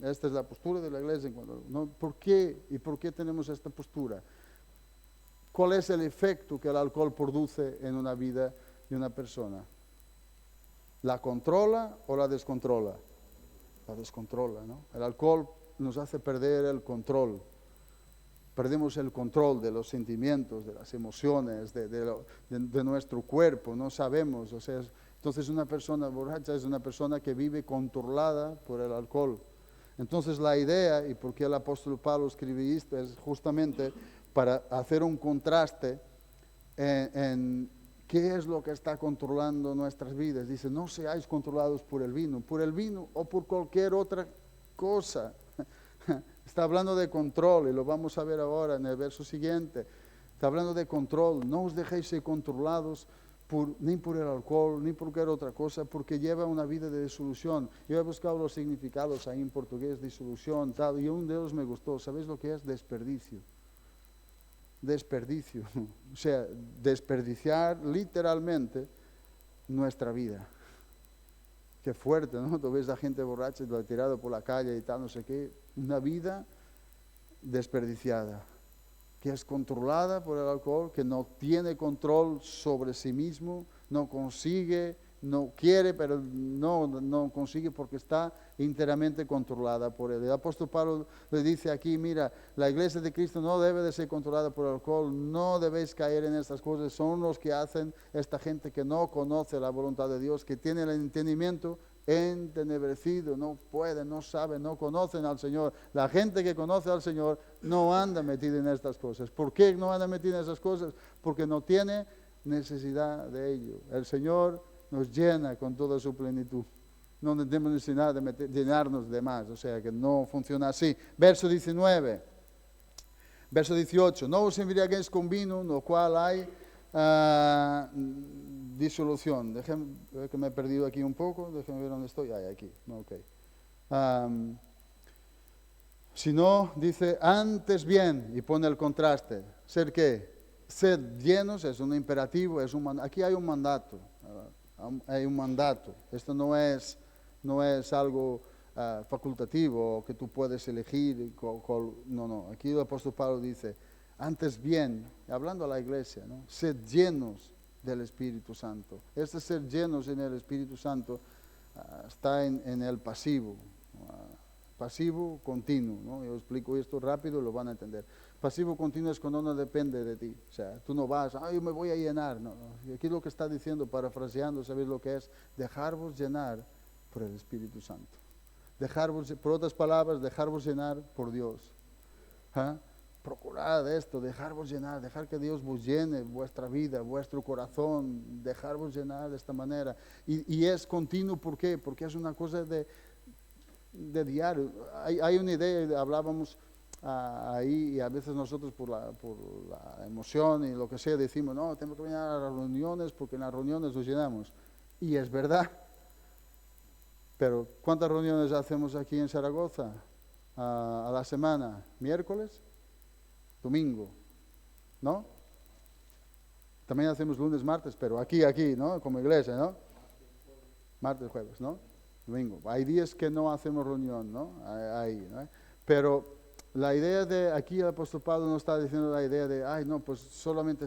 Speaker 1: Esta es la postura de la iglesia en cuanto ¿no? ¿Por qué? ¿Y por qué tenemos esta postura? ¿Cuál es el efecto que el alcohol produce en una vida de una persona? ¿La controla o la descontrola? La descontrola, ¿no? El alcohol nos hace perder el control. Perdemos el control de los sentimientos, de las emociones, de nuestro cuerpo, no sabemos. O sea, entonces una persona borracha es una persona que vive controlada por el alcohol. Entonces la idea, y por qué el apóstol Pablo escribe esto, es justamente para hacer un contraste en qué es lo que está controlando nuestras vidas. Dice, no seáis controlados por el vino o por cualquier otra cosa. Está hablando de control, y lo vamos a ver ahora en el verso siguiente. Está hablando de control. No os dejéis ser controlados ni por el alcohol, ni por cualquier otra cosa, porque lleva una vida de disolución. Yo he buscado los significados ahí en portugués, disolución, tal, y uno de ellos me gustó. ¿Sabéis lo que es? Desperdicio. Desperdicio. O sea, desperdiciar literalmente nuestra vida. Qué fuerte, ¿no? Tú ves a gente borracha, lo ha tirado por la calle y tal, no sé qué. Una vida desperdiciada, que es controlada por el alcohol, que no tiene control sobre sí mismo, no consigue, no quiere, pero no consigue porque está enteramente controlada por él. El apóstol Pablo le dice aquí, mira, la iglesia de Cristo no debe de ser controlada por el alcohol, no debéis caer en estas cosas, son los que hacen esta gente que no conoce la voluntad de Dios, que tiene el entendimiento entenebrecido, no pueden, no saben, no conocen al Señor. La gente que conoce al Señor no anda metida en estas cosas. ¿Por qué no anda metida en esas cosas? Porque no tiene necesidad de ello. El Señor nos llena con toda su plenitud. No tenemos necesidad de llenarnos de más, o sea que no funciona así. Verso 19, verso 18, no os embriaguéis con vino, lo cual hay disolución. Déjenme ver que me he perdido aquí un poco, déjenme ver dónde estoy. Aquí, okay. Si no, dice, antes bien, y pone el contraste, ¿ser qué? Sed llenos, es un imperativo, aquí hay un mandato, hay un mandato. Esto no es algo facultativo que tú puedes elegir. No, aquí el apóstol Pablo dice, antes bien, hablando a la iglesia, ¿no? Sed llenos del Espíritu Santo. Este ser llenos en el Espíritu Santo está en el pasivo, pasivo continuo, ¿no? Yo explico esto rápido y lo van a entender. Pasivo continuo es cuando no depende de ti, o sea, tú no vas, yo me voy a llenar, no. Y aquí lo que está diciendo, parafraseando, ¿sabéis lo que es? Dejaros llenar por el Espíritu Santo. Por otras palabras, dejaros llenar por Dios. ¿Ah? Procurad esto, dejaros llenar, dejar que Dios vos llene vuestra vida, vuestro corazón, dejaros llenar de esta manera. Y es continuo, ¿por qué? Porque es una cosa de diario. Hay una idea, hablábamos ahí, y a veces nosotros por la emoción y lo que sea decimos, no, tenemos que venir a las reuniones porque en las reuniones nos llenamos. Y es verdad. Pero ¿cuántas reuniones hacemos aquí en Zaragoza a la semana? ¿Miércoles? ¿Domingo? ¿No? También hacemos lunes, martes, pero aquí, ¿no? Como iglesia, ¿no? Martes, jueves, ¿no? Domingo. Hay días que no hacemos reunión, ¿no? Ahí, ¿no? Pero la idea de, aquí el apóstol Pablo no está diciendo la idea de, ay, no, pues solamente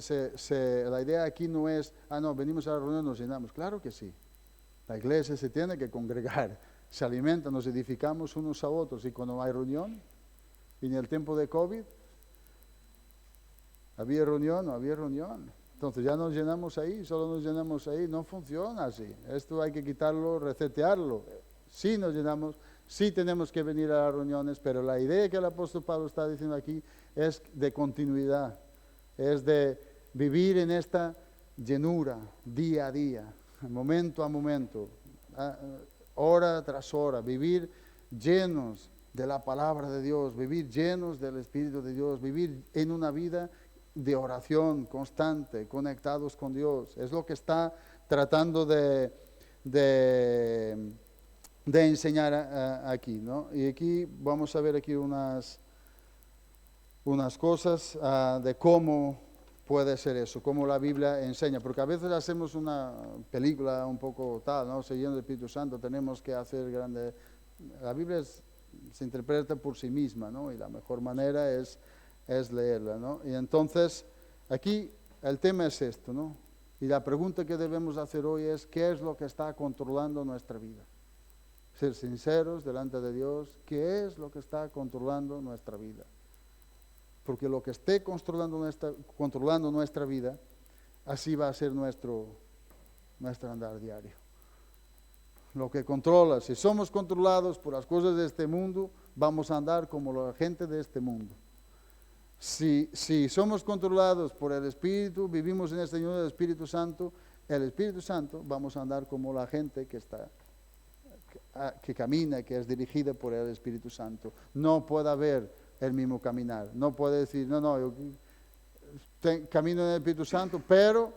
Speaker 1: la idea aquí no es, no, venimos a la reunión y nos llenamos. Claro que sí. La iglesia se tiene que congregar, se alimenta, nos edificamos unos a otros. Y cuando hay reunión, y en el tiempo de COVID, ¿había reunión? No había reunión. Entonces ya nos llenamos ahí, solo nos llenamos ahí. No funciona así. Esto hay que quitarlo, resetearlo. Sí nos llenamos, sí tenemos que venir a las reuniones, pero la idea que el apóstol Pablo está diciendo aquí es de continuidad. Es de vivir en esta llenura día a día, momento a momento, hora tras hora, vivir llenos de la palabra de Dios, vivir llenos del Espíritu de Dios, vivir en una vida de oración constante, conectados con Dios. Es lo que está tratando de enseñar aquí, ¿no? Y aquí vamos a ver aquí unas cosas de cómo puede ser eso, cómo la Biblia enseña, porque a veces hacemos una película un poco tal, ¿no? Siguiendo el Espíritu Santo, tenemos que hacer grande. La Biblia se interpreta por sí misma, ¿no? Y la mejor manera es leerla, ¿no? Y entonces, aquí el tema es esto, ¿no? Y la pregunta que debemos hacer hoy es, ¿qué es lo que está controlando nuestra vida? Ser sinceros delante de Dios, ¿qué es lo que está controlando nuestra vida? Porque lo que esté controlando nuestra vida, así va a ser nuestro andar diario. Lo que controla, si somos controlados por las cosas de este mundo, vamos a andar como la gente de este mundo. Si somos controlados por el Espíritu, vivimos en esta unión del Espíritu Santo, vamos a andar como la gente que camina, que es dirigida por el Espíritu Santo. No puede haber el mismo caminar. No puede decir, no, yo camino en el Espíritu Santo, pero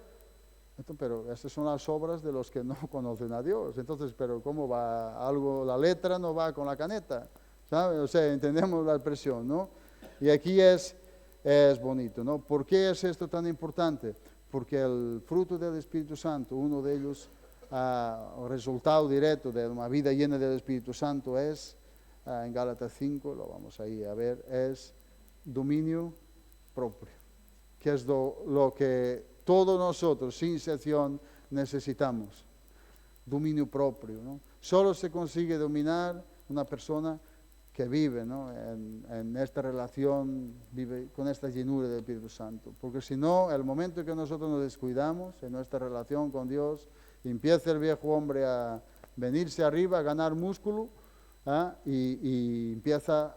Speaker 1: estas son las obras de los que no conocen a Dios. Entonces, pero ¿cómo va? La letra no va con la caneta, ¿sabe? O sea, entendemos la expresión, ¿no? Y aquí es bonito, ¿no? ¿Por qué es esto tan importante? Porque el fruto del Espíritu Santo, uno de ellos, el resultado directo de una vida llena del Espíritu Santo es, en Gálatas 5, lo vamos ahí a ver, es dominio propio, que es lo que todos nosotros, sin excepción, necesitamos. Dominio propio, ¿no? Solo se consigue dominar una persona que vive, ¿no? en esta relación, vive con esta llenura del Espíritu Santo. Porque si no, el momento en que nosotros nos descuidamos en nuestra relación con Dios, empieza el viejo hombre a venirse arriba, a ganar músculo, y empieza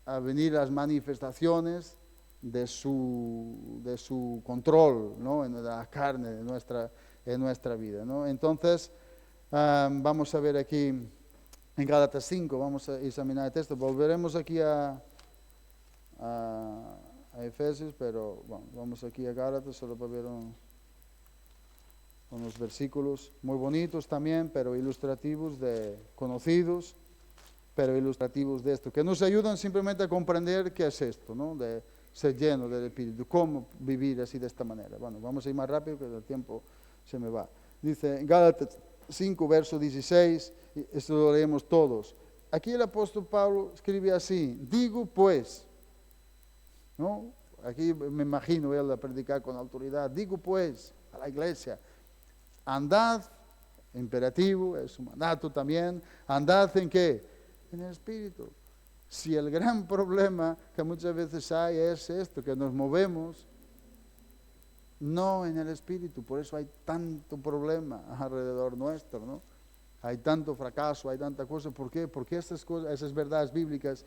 Speaker 1: a venir las manifestaciones de su control, ¿no? En la carne de nuestra vida, ¿no? Entonces, vamos a ver aquí en Gálatas 5, vamos a examinar el texto. Volveremos aquí a Efesios, pero bueno, vamos aquí a Gálatas solo para ver unos versículos muy bonitos también, pero ilustrativos, conocidos, pero ilustrativos de esto, que nos ayudan simplemente a comprender qué es esto, ¿no? De ser lleno del Espíritu, cómo vivir así de esta manera. Bueno, vamos a ir más rápido que el tiempo se me va. Dice en Gálatas 5, verso 16, esto lo leemos todos. Aquí el apóstol Pablo escribe así, digo pues, ¿no? Aquí me imagino él a predicar con autoridad, digo pues a la iglesia, andad, imperativo, es un mandato también, andad en qué, en el Espíritu. Si el gran problema que muchas veces hay es esto, que nos movemos no en el Espíritu, por eso hay tanto problema alrededor nuestro, ¿no? hay tanto fracaso, hay tanta cosa. ¿Por qué? Porque estas cosas, esas verdades bíblicas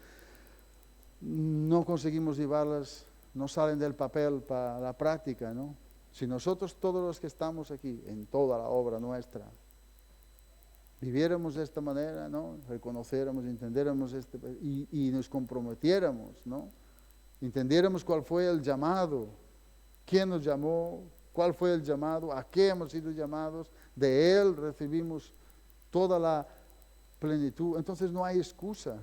Speaker 1: no conseguimos llevarlas, no salen del papel para la práctica, ¿no? Si nosotros, todos los que estamos aquí, en toda la obra nuestra, viviéramos de esta manera, ¿no? Reconociéramos, entendiéramos y nos comprometiéramos, ¿no? Entendiéramos cuál fue el llamado, quién nos llamó, cuál fue el llamado, a qué hemos sido llamados, de Él recibimos toda la plenitud. Entonces no hay excusa.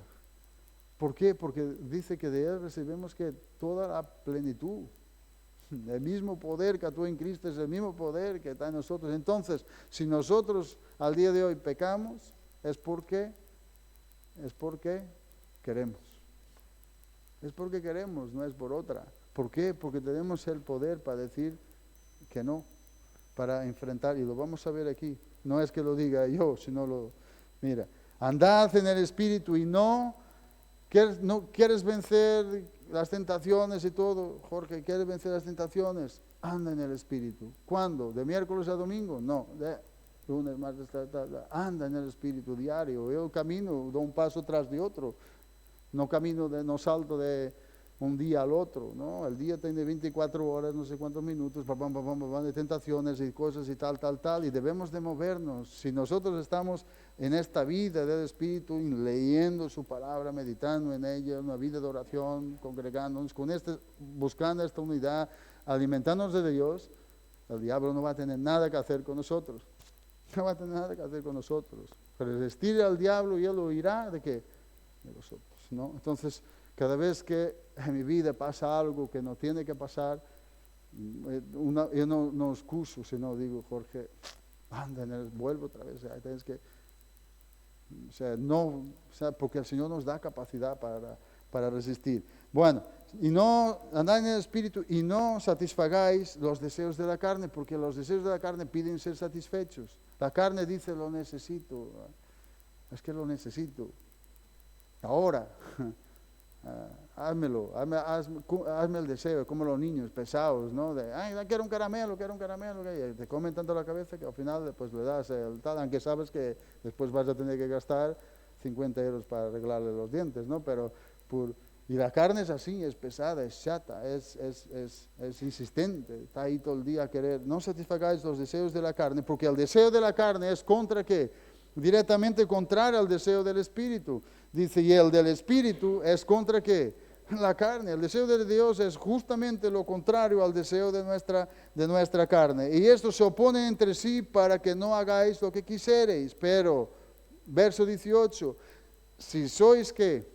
Speaker 1: ¿Por qué? Porque dice que de Él recibimos que toda la plenitud. El mismo poder que actúa en Cristo es el mismo poder que está en nosotros. Entonces, si nosotros al día de hoy pecamos, es porque queremos. Es porque queremos, no es por otra. ¿Por qué? Porque tenemos el poder para decir que no, para enfrentar, y lo vamos a ver aquí. No es que lo diga yo, sino mira, andad en el Espíritu y no quieres vencer las tentaciones y todo. Jorge, ¿quieres vencer las tentaciones? Anda en el Espíritu. ¿Cuándo? ¿De miércoles a domingo? No, de lunes, martes, anda en el Espíritu diario. Yo camino, doy un paso tras de otro. No no salto de un día al otro, ¿no? El día tiene 24 horas, no sé cuántos minutos, de tentaciones y cosas y tal, y debemos de movernos. Si nosotros estamos en esta vida del Espíritu, leyendo su palabra, meditando en ella, una vida de oración, congregándonos, buscando esta unidad, alimentándonos de Dios, el diablo no va a tener nada que hacer con nosotros. No va a tener nada que hacer con nosotros. Resistir al diablo y él huirá ¿de qué? De nosotros, ¿no? Entonces, cada vez que en mi vida pasa algo que no tiene que pasar, yo no excuso, sino digo, Jorge, anda, vuelvo otra vez, tienes que, porque el Señor nos da capacidad para resistir. Bueno, y no andad en el Espíritu y no satisfagáis los deseos de la carne, porque los deseos de la carne piden ser satisfechos. La carne dice, lo necesito, es que lo necesito. Ahora, hazme el deseo, como los niños pesados, ¿no? Quiero un caramelo, que te comen tanto la cabeza que al final pues le das el tal, aunque sabes que después vas a tener que gastar 50 euros para arreglarle los dientes, ¿no? Y la carne es así, es pesada, es chata, es insistente, está ahí todo el día a querer. No satisfagáis los deseos de la carne, porque el deseo de la carne es contra ¿qué? Directamente contrario al deseo del Espíritu. Dice, y el del Espíritu es contra ¿qué? La carne. El deseo de Dios es justamente lo contrario al deseo de nuestra carne. Y esto se opone entre sí para que no hagáis lo que quisiereis. Pero, verso 18, si sois ¿qué?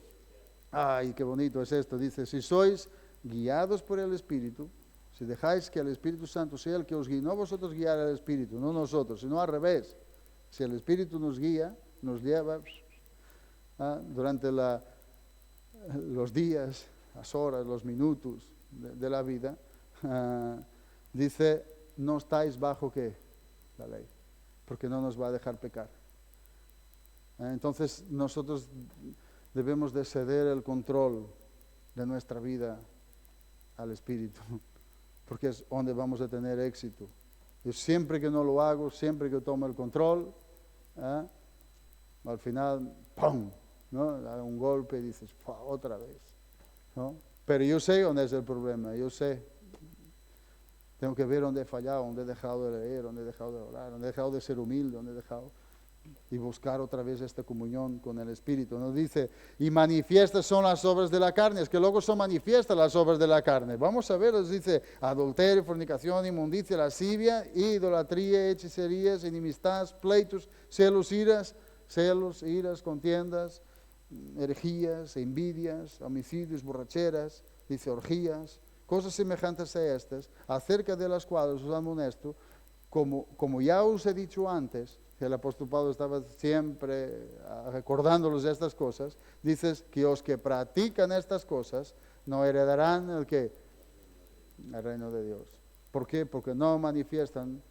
Speaker 1: Ay, qué bonito es esto. Dice, si sois guiados por el Espíritu, si dejáis que el Espíritu Santo sea el que os guíe, no vosotros guiar al Espíritu, no nosotros, sino al revés. Si el Espíritu nos guía, nos lleva durante los días, las horas, los minutos de la vida, dice, no estáis bajo ¿qué? La ley, porque no nos va a dejar pecar. Entonces nosotros debemos de ceder el control de nuestra vida al Espíritu, porque es donde vamos a tener éxito. Yo siempre que no lo hago, siempre que tomo el control, al final, ¡pum!, ¿no? Da un golpe y dices, otra vez, ¿no? Pero yo sé dónde es el problema, yo sé. Tengo que ver dónde he fallado, dónde he dejado de leer, dónde he dejado de orar, dónde he dejado de ser humilde, dónde he dejado y buscar otra vez esta comunión con el Espíritu. Nos dice, y manifiestas son las obras de la carne, es que luego son manifiestas las obras de la carne. Vamos a ver, nos dice, adulterio, fornicación, inmundicia, lascivia, idolatría, hechicerías, enemistades, pleitos, celos, iras, contiendas, herejías, envidias, homicidios, borracheras, dice orgías, cosas semejantes a estas, acerca de las cuales os amonesto, como ya os he dicho antes, que el apóstol Pablo estaba siempre recordándolos de estas cosas, dices que los que practican estas cosas no heredarán el reino de Dios. ¿Por qué? Porque no manifiestan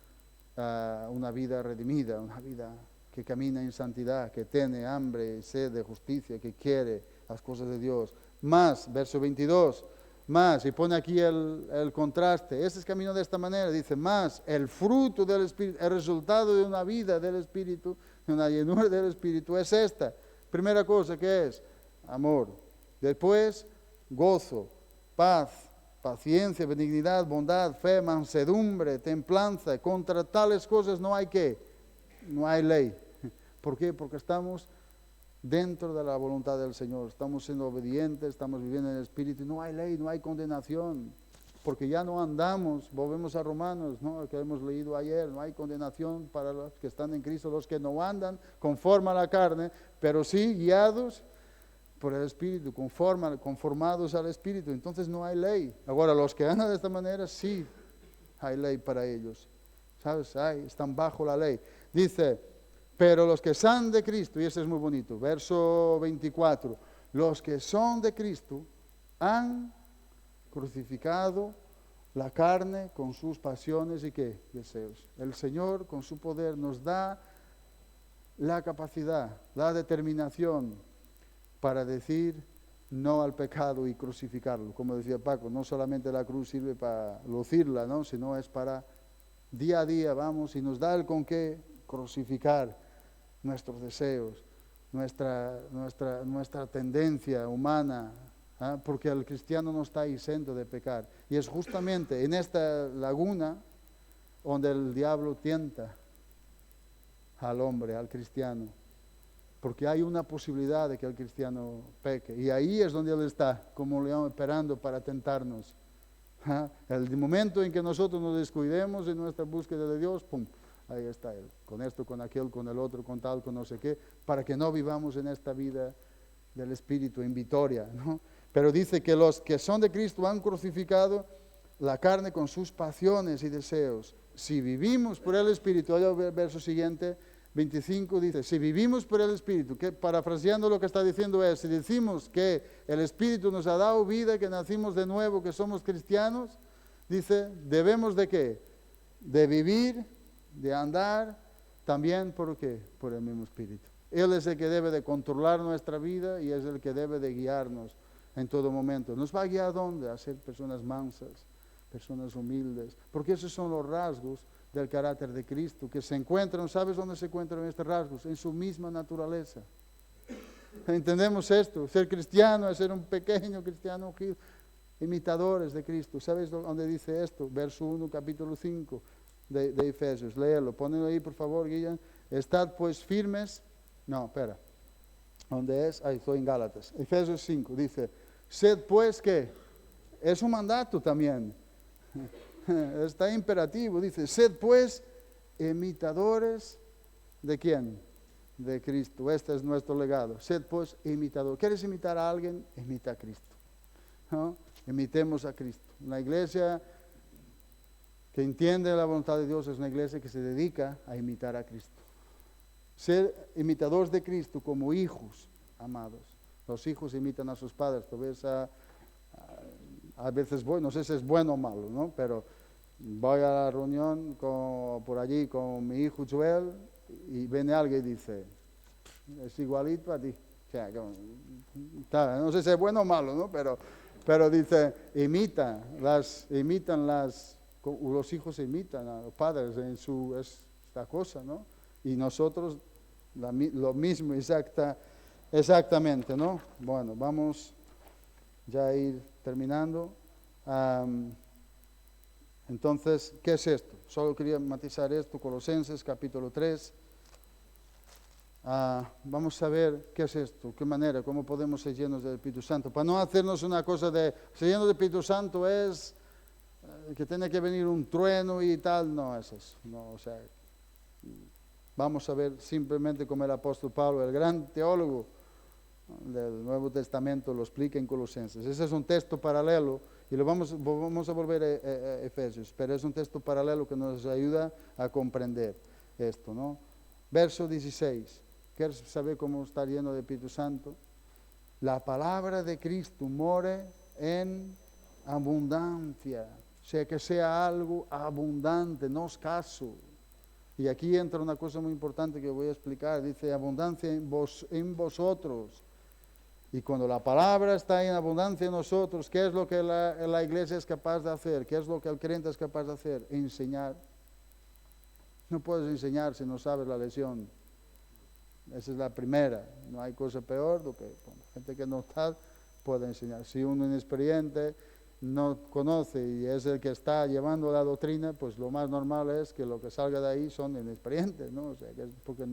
Speaker 1: una vida redimida, una vida que camina en santidad, que tiene hambre y sed de justicia, que quiere las cosas de Dios. Más, verso 22, más, y pone aquí el contraste, este es camino de esta manera, dice, más, el fruto del Espíritu, el resultado de una vida del Espíritu, Una llenura del Espíritu es esta. Primera cosa que es amor. Después, gozo, paz, paciencia, benignidad, bondad, fe, mansedumbre, templanza. Contra tales cosas no hay ¿qué? No hay ley. ¿Por qué? Porque estamos dentro de la voluntad del Señor. Estamos siendo obedientes, estamos viviendo en el Espíritu. No hay ley, no hay condenación. Porque ya no andamos, volvemos a Romanos, ¿no? Que hemos leído ayer, no hay condenación para los que están en Cristo, los que no andan conforme a la carne, pero sí guiados por el Espíritu, conformados al Espíritu. Entonces no hay ley. Ahora, los que andan de esta manera, sí hay ley para ellos. ¿Sabes? Están bajo la ley. Dice, pero los que son de Cristo, y eso es muy bonito, verso 24, los que son de Cristo han crucificado la carne con sus pasiones y ¿qué? Deseos. El Señor con su poder nos da la capacidad, la determinación para decir no al pecado y crucificarlo. Como decía Paco, no solamente la cruz sirve para lucirla, ¿no? Sino es para día a día, vamos, y nos da el con qué crucificar nuestros deseos, nuestra tendencia humana, porque el cristiano no está exento de pecar. Y es justamente en esta laguna donde el diablo tienta al hombre, al cristiano, porque hay una posibilidad de que el cristiano peque, y ahí es donde él está, como un león esperando para tentarnos. El momento en que nosotros nos descuidemos en nuestra búsqueda de Dios, ¡pum!, ahí está él, con esto, con aquel, con el otro, con tal, con no sé qué, para que no vivamos en esta vida del Espíritu en victoria, ¿no? Pero dice que los que son de Cristo han crucificado la carne con sus pasiones y deseos. Si vivimos por el Espíritu, oye el verso siguiente, 25, dice, si vivimos por el Espíritu, que parafraseando lo que está diciendo es, si decimos que el Espíritu nos ha dado vida, que nacimos de nuevo, que somos cristianos, dice, debemos de ¿qué? De vivir, de andar, también ¿por qué? Por el mismo Espíritu. Él es el que debe de controlar nuestra vida y es el que debe de guiarnos en todo momento. ¿Nos va a guiar a dónde? A ser personas mansas, personas humildes, porque esos son los rasgos del carácter de Cristo, que se encuentran, ¿sabes dónde se encuentran estos rasgos? En su misma naturaleza. ¿Entendemos esto? Ser cristiano es ser un pequeño cristiano, imitadores de Cristo. ¿Sabes dónde dice esto? Verso 1, capítulo 5 de Efesios. Léelo, ponelo ahí por favor, Guillermo. Estad pues firmes. No, espera. ¿Dónde es? Ahí estoy en Gálatas. Efesios 5 dice, sed pues que es un mandato también. Está imperativo, dice, sed pues imitadores de ¿quién? De Cristo. Este es nuestro legado. Sed pues imitador. ¿Quieres imitar a alguien? Imita a Cristo, ¿no? Imitemos a Cristo. Una iglesia que entiende la voluntad de Dios es una iglesia que se dedica a imitar a Cristo. Ser imitadores de Cristo como hijos amados. Los hijos imitan a sus padres. Tú ves a veces voy, no sé si es bueno o malo, ¿no? Pero voy a la reunión por allí con mi hijo Joel y viene alguien y dice, es igualito a ti. O sea, no sé si es bueno o malo, ¿no? Pero dice, los hijos imitan a los padres en esta cosa, ¿no? Y nosotros lo mismo exactamente, ¿no? Bueno, vamos ya a ir terminando. Entonces, ¿qué es esto? Solo quería matizar esto, Colosenses capítulo 3. Vamos a ver qué es esto, qué manera, cómo podemos ser llenos del Espíritu Santo. Para no hacernos una cosa de, ser lleno del Espíritu Santo es que tiene que venir un trueno y tal, no es eso. No, o sea, vamos a ver simplemente como el apóstol Pablo, el gran teólogo del Nuevo Testamento, lo explica en Colosenses. Ese es un texto paralelo y lo vamos a volver a Efesios, pero es un texto paralelo que nos ayuda a comprender esto, ¿no? Verso 16. ¿Quieres saber cómo estar lleno del Espíritu Santo? La palabra de Cristo more en abundancia, o sea, que sea algo abundante, no escaso. Y aquí entra una cosa muy importante que voy a explicar, dice abundancia en vosotros. Y cuando la palabra está en abundancia en nosotros, ¿qué es lo que la iglesia es capaz de hacer? ¿Qué es lo que el creyente es capaz de hacer? Enseñar. No puedes enseñar si no sabes la lección. Esa es la primera. No hay cosa peor do que gente que no está puede enseñar. Si uno inexperiente no conoce y es el que está llevando la doctrina, pues lo más normal es que lo que salga de ahí son inexperientes, ¿no? O sea, que es porque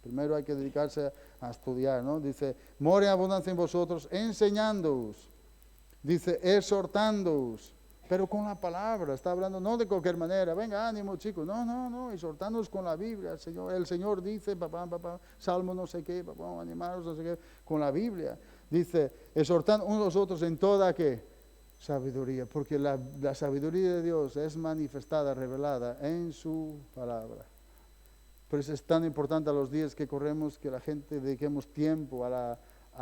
Speaker 1: primero hay que dedicarse a estudiar, ¿no? Dice, more en abundancia en vosotros, enseñándoos. Dice, exhortándoos, pero con la palabra. Está hablando no de cualquier manera, venga, ánimo, chicos. No, exhortándoos con la Biblia. El Señor dice, papá, Salmo no sé qué, papá, animaros, no sé qué, con la Biblia. Dice, exhortando unos a los otros en toda, ¿qué? Sabiduría, porque la sabiduría de Dios es manifestada, revelada en su palabra. Por eso es tan importante a los días que corremos que la gente dediquemos tiempo a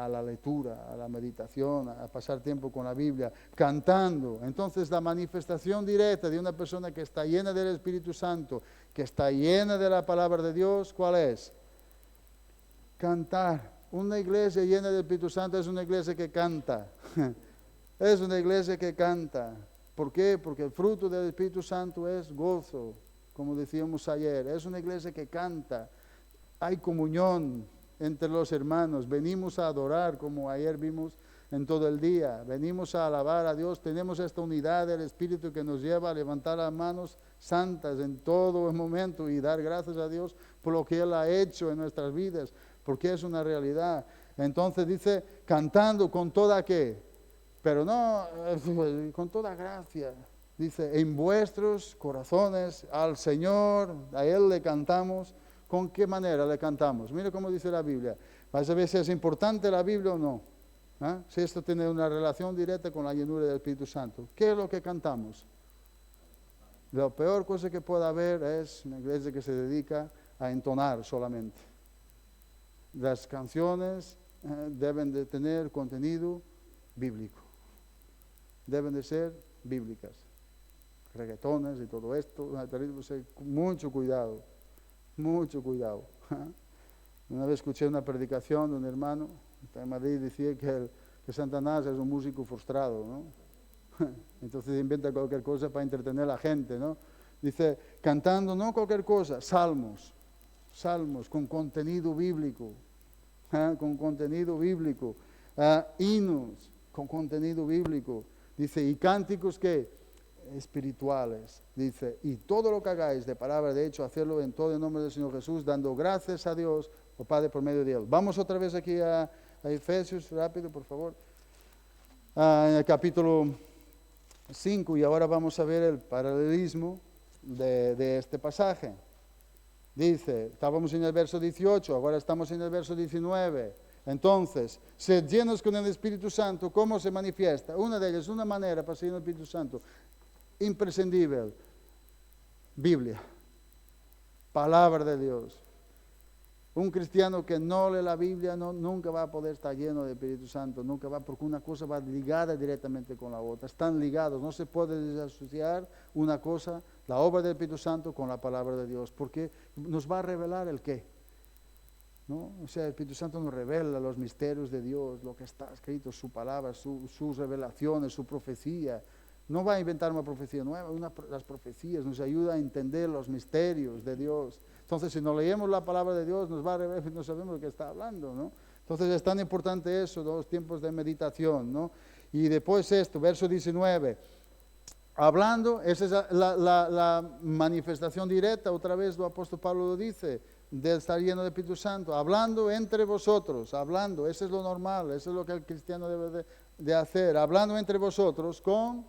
Speaker 1: la lectura, a la meditación, a pasar tiempo con la Biblia, cantando. Entonces la manifestación directa de una persona que está llena del Espíritu Santo, que está llena de la palabra de Dios, ¿cuál es? Cantar. Una iglesia llena del Espíritu Santo es una iglesia que canta. Es una iglesia que canta. ¿Por qué? Porque el fruto del Espíritu Santo es gozo, como decíamos ayer. Es una iglesia que canta. Hay comunión entre los hermanos. Venimos a adorar, como ayer vimos en todo el día. Venimos a alabar a Dios. Tenemos esta unidad del Espíritu que nos lleva a levantar las manos santas en todo el momento y dar gracias a Dios por lo que Él ha hecho en nuestras vidas, porque es una realidad. Entonces dice, cantando con toda ¿qué? Pero no, con toda gracia. Dice, en vuestros corazones al Señor, a Él le cantamos. ¿Con qué manera le cantamos? Mira cómo dice la Biblia. Vas a ver si es importante la Biblia o no. Si esto tiene una relación directa con la llenura del Espíritu Santo. ¿Qué es lo que cantamos? La peor cosa que pueda haber es una iglesia que se dedica a entonar solamente. Las canciones deben de tener contenido bíblico. Deben de ser bíblicas. Reggaetones y todo esto, mucho cuidado, mucho cuidado. Una vez escuché una predicación de un hermano en Madrid, decía que Satanás es un músico frustrado, ¿no? Entonces inventa cualquier cosa para entretener a la gente, ¿no? Dice, cantando no cualquier cosa, salmos con contenido bíblico, con contenido bíblico, himnos con contenido bíblico. Dice, y cánticos que espirituales. Dice, y todo lo que hagáis de palabra, de hecho, hacerlo en todo el nombre del Señor Jesús, dando gracias a Dios, o Padre, por medio de Él. Vamos otra vez aquí a Efesios, rápido, por favor. En el capítulo 5, y ahora vamos a ver el paralelismo de este pasaje. Dice, estábamos en el verso 18, ahora estamos en el verso 19. Entonces, sed llenos con el Espíritu Santo. ¿Cómo se manifiesta? Una de ellas, una manera para ser lleno del Espíritu Santo, imprescindible, Biblia, palabra de Dios. Un cristiano que no lee la Biblia nunca va a poder estar lleno del Espíritu Santo, nunca va, porque una cosa va ligada directamente con la otra, están ligados, no se puede desasociar una cosa, la obra del Espíritu Santo, con la palabra de Dios, porque nos va a revelar el qué. ¿No? O sea, el Espíritu Santo nos revela los misterios de Dios, lo que está escrito, su palabra, sus revelaciones, su profecía. No va a inventar una profecía nueva, las profecías nos ayudan a entender los misterios de Dios. Entonces, si no leemos la palabra de Dios, nos va a revelar, no sabemos lo que está hablando, ¿no? Entonces, es tan importante eso, los tiempos de meditación, ¿no? Y después esto, verso 19, hablando, esa es la manifestación directa, otra vez el apóstol Pablo lo dice, de estar lleno del Espíritu Santo, hablando entre vosotros, hablando, eso es lo normal, eso es lo que el cristiano debe de hacer, hablando entre vosotros con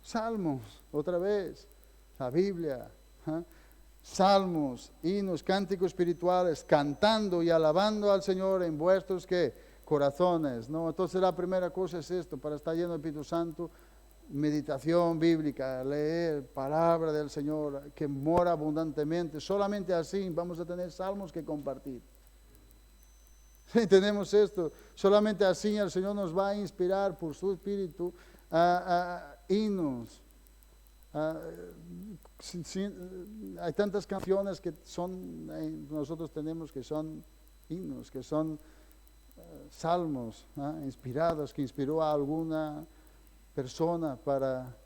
Speaker 1: salmos, otra vez, la Biblia, salmos, himnos, cánticos espirituales, cantando y alabando al Señor en vuestros ¿qué? Corazones, ¿no? Entonces la primera cosa es esto, para estar lleno del Espíritu Santo, meditación bíblica, leer palabra del Señor que mora abundantemente. Solamente así vamos a tener salmos que compartir. Si tenemos esto, solamente así el Señor nos va a inspirar por su Espíritu a himnos. Hay tantas canciones que nosotros tenemos que son himnos, que son salmos inspirados, que inspiró a alguna persona para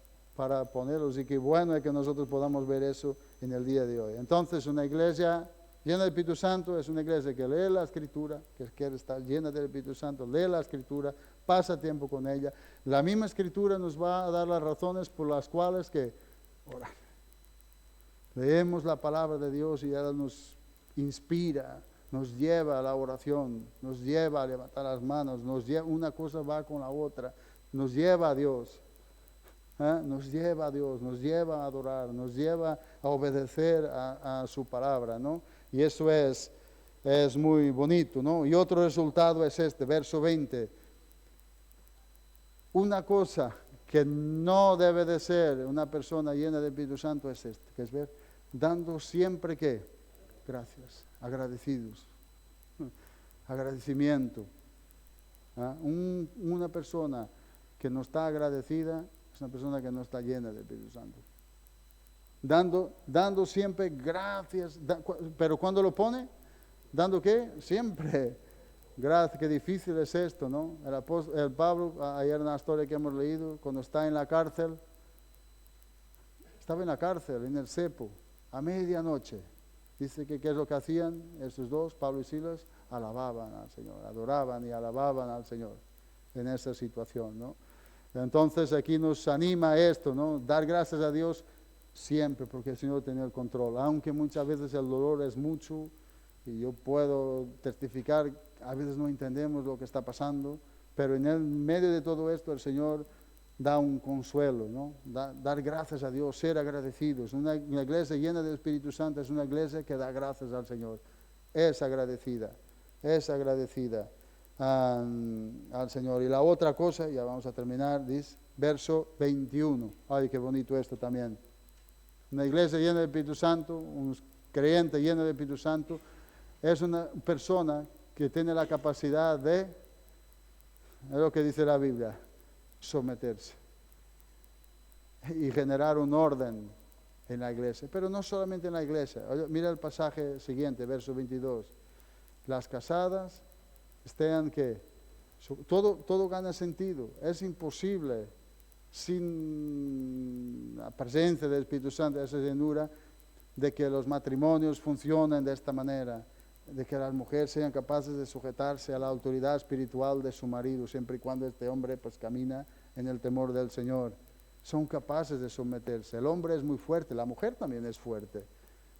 Speaker 1: ponerlos, y qué bueno es que nosotros podamos ver eso en el día de hoy. Entonces, una iglesia llena del Espíritu Santo es una iglesia que lee la Escritura, que quiere estar llena del Espíritu Santo, lee la Escritura, pasa tiempo con ella. La misma Escritura nos va a dar las razones por las cuales que orar. Leemos la palabra de Dios y ella nos inspira, nos lleva a la oración, nos lleva a levantar las manos, una cosa va con la otra, nos lleva a Dios. Nos lleva a Dios, nos lleva a adorar, nos lleva a obedecer a su palabra, ¿no? Y eso es muy bonito, ¿no? Y otro resultado es este, verso 20. Una cosa que no debe de ser una persona llena del Espíritu Santo es este, que es ver, dando siempre, ¿qué? Gracias, agradecidos, agradecimiento. Una persona que no está agradecida es una persona que no está llena del Espíritu Santo. Dando siempre gracias, pero ¿cuándo lo pone? ¿Dando qué? Siempre. Gracias, qué difícil es esto, ¿no? El Pablo, ayer en la historia que hemos leído, cuando está en la cárcel, estaba en la cárcel, en el cepo, a medianoche. Dice que qué es lo que hacían esos dos, Pablo y Silas, alababan al Señor, adoraban y alababan al Señor en esa situación, ¿no? Entonces aquí nos anima esto, ¿no? Dar gracias a Dios siempre, porque el Señor tiene el control. Aunque muchas veces el dolor es mucho, y yo puedo testificar, a veces no entendemos lo que está pasando, pero en el medio de todo esto el Señor da un consuelo, ¿no? Dar gracias a Dios, ser agradecidos. Una iglesia llena del Espíritu Santo es una iglesia que da gracias al Señor. Es agradecida al Señor. Y la otra cosa, ya vamos a terminar, dice, verso 21. Ay, qué bonito esto también. Una iglesia llena del Espíritu Santo, un creyente lleno del Espíritu Santo, es una persona que tiene la capacidad de, es lo que dice la Biblia, someterse y generar un orden en la iglesia. Pero no solamente en la iglesia. Mira el pasaje siguiente, verso 22. Las casadas estén que todo gana sentido. Es imposible sin la presencia del Espíritu Santo, esa llenura, de que los matrimonios funcionen de esta manera, de que las mujeres sean capaces de sujetarse a la autoridad espiritual de su marido, siempre y cuando este hombre pues camina en el temor del Señor. Son capaces de someterse. El hombre es muy fuerte, la mujer también es fuerte,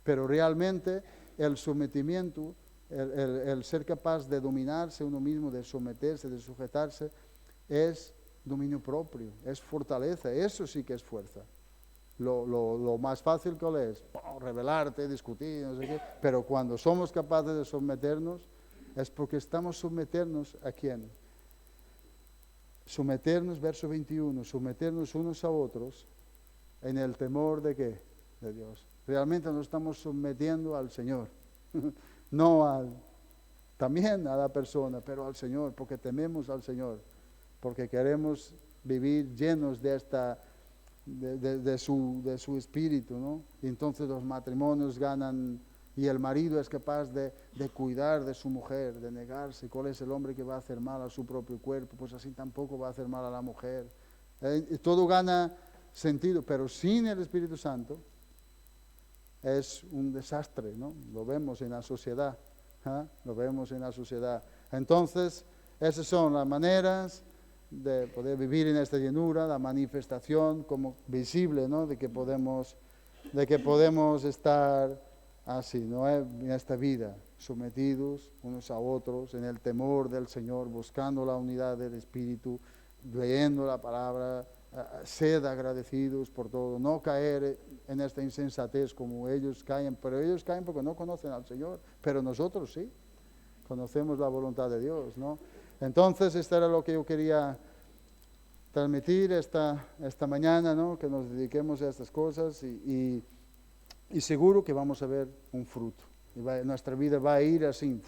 Speaker 1: pero realmente el sometimiento, el ser capaz de dominarse uno mismo, de someterse, de sujetarse, es dominio propio, es fortaleza, eso sí que es fuerza. Lo más fácil que es rebelarte, discutir, no sé qué, pero cuando somos capaces de someternos, es porque estamos someternos ¿a quién? Someternos, verso 21, someternos unos a otros en el temor de ¿qué? De Dios. Realmente nos estamos sometiendo al Señor, no también a la persona, pero al Señor, porque tememos al Señor, porque queremos vivir llenos de su espíritu, ¿no? Y entonces los matrimonios ganan, y el marido es capaz de cuidar de su mujer, de negarse. ¿Cuál es el hombre que va a hacer mal a su propio cuerpo? Pues así tampoco va a hacer mal a la mujer. Todo gana sentido, pero sin el Espíritu Santo es un desastre, ¿no? Lo vemos en la sociedad, lo vemos en la sociedad. Entonces, esas son las maneras de poder vivir en esta llenura, la manifestación como visible, ¿no? de que podemos estar así, ¿no? En esta vida, sometidos unos a otros, en el temor del Señor, buscando la unidad del Espíritu, leyendo la palabra, sed agradecidos por todo, no caer en esta insensatez como ellos caen, pero ellos caen porque no conocen al Señor, pero nosotros sí, conocemos la voluntad de Dios, ¿no? Entonces, esto era lo que yo quería transmitir esta mañana, ¿no? Que nos dediquemos a estas cosas y seguro que vamos a ver un fruto. Nuestra vida va a ir así,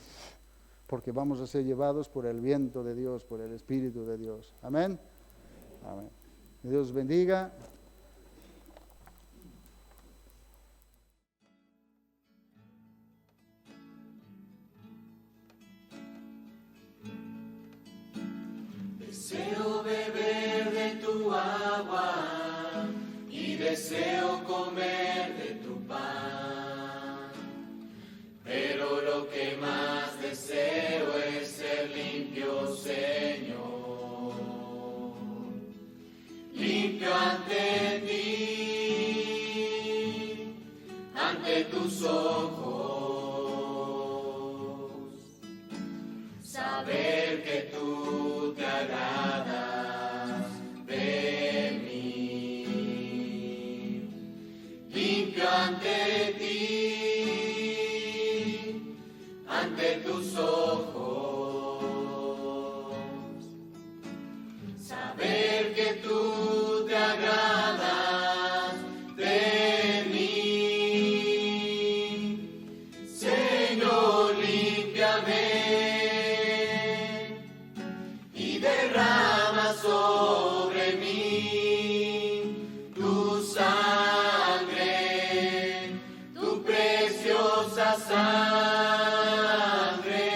Speaker 1: porque vamos a ser llevados por el viento de Dios, por el Espíritu de Dios. Amén. Amén. Dios bendiga.
Speaker 2: Deseo beber de tu agua y deseo comer de tu pan. tus ojos, saber que tú te agradas de mí, limpio ante ti, ante tus ojos, saber que tú te agradas de mí, Señor, límpiame y derrama sobre mí tu sangre, tu preciosa sangre,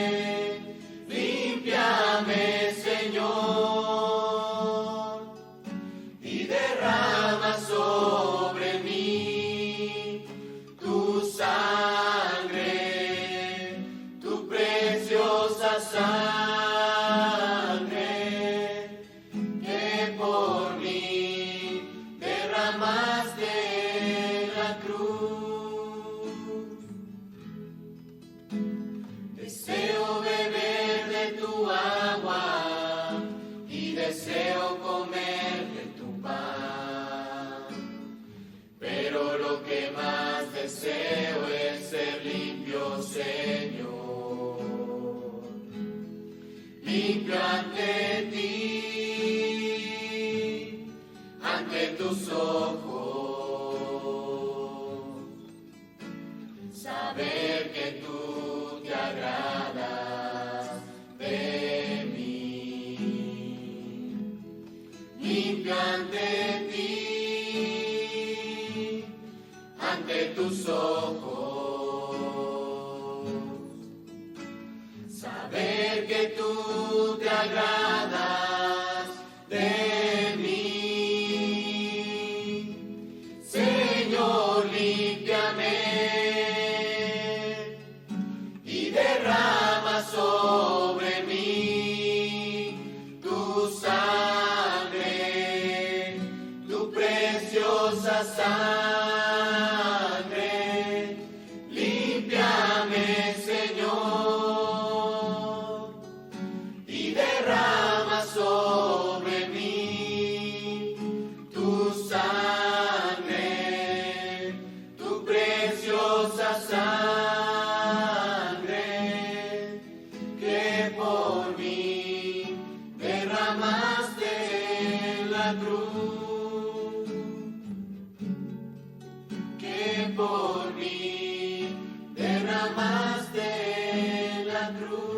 Speaker 2: límpiame, Señor, y derrama sobre mí tu sangre, tu preciosa sangre, que por mí derramaste en la cruz. Deseo beber de tu agua y deseo comer de tu pan, pero lo que más deseo es ser limpio, Señor, limpio ante ti, ante tus ojos, saber que tú te agradas de mí, limpio ante ti, ante tus ojos, saber que tú te agradas de mí, Señor, límpiame y derrama sobre mí tu sangre, tu preciosa sangre, límpiame, Señor, y derrama sobre mí tu sangre, tu preciosa sangre, que por mí derramaste en la cruz, que por mí derramaste en la cruz.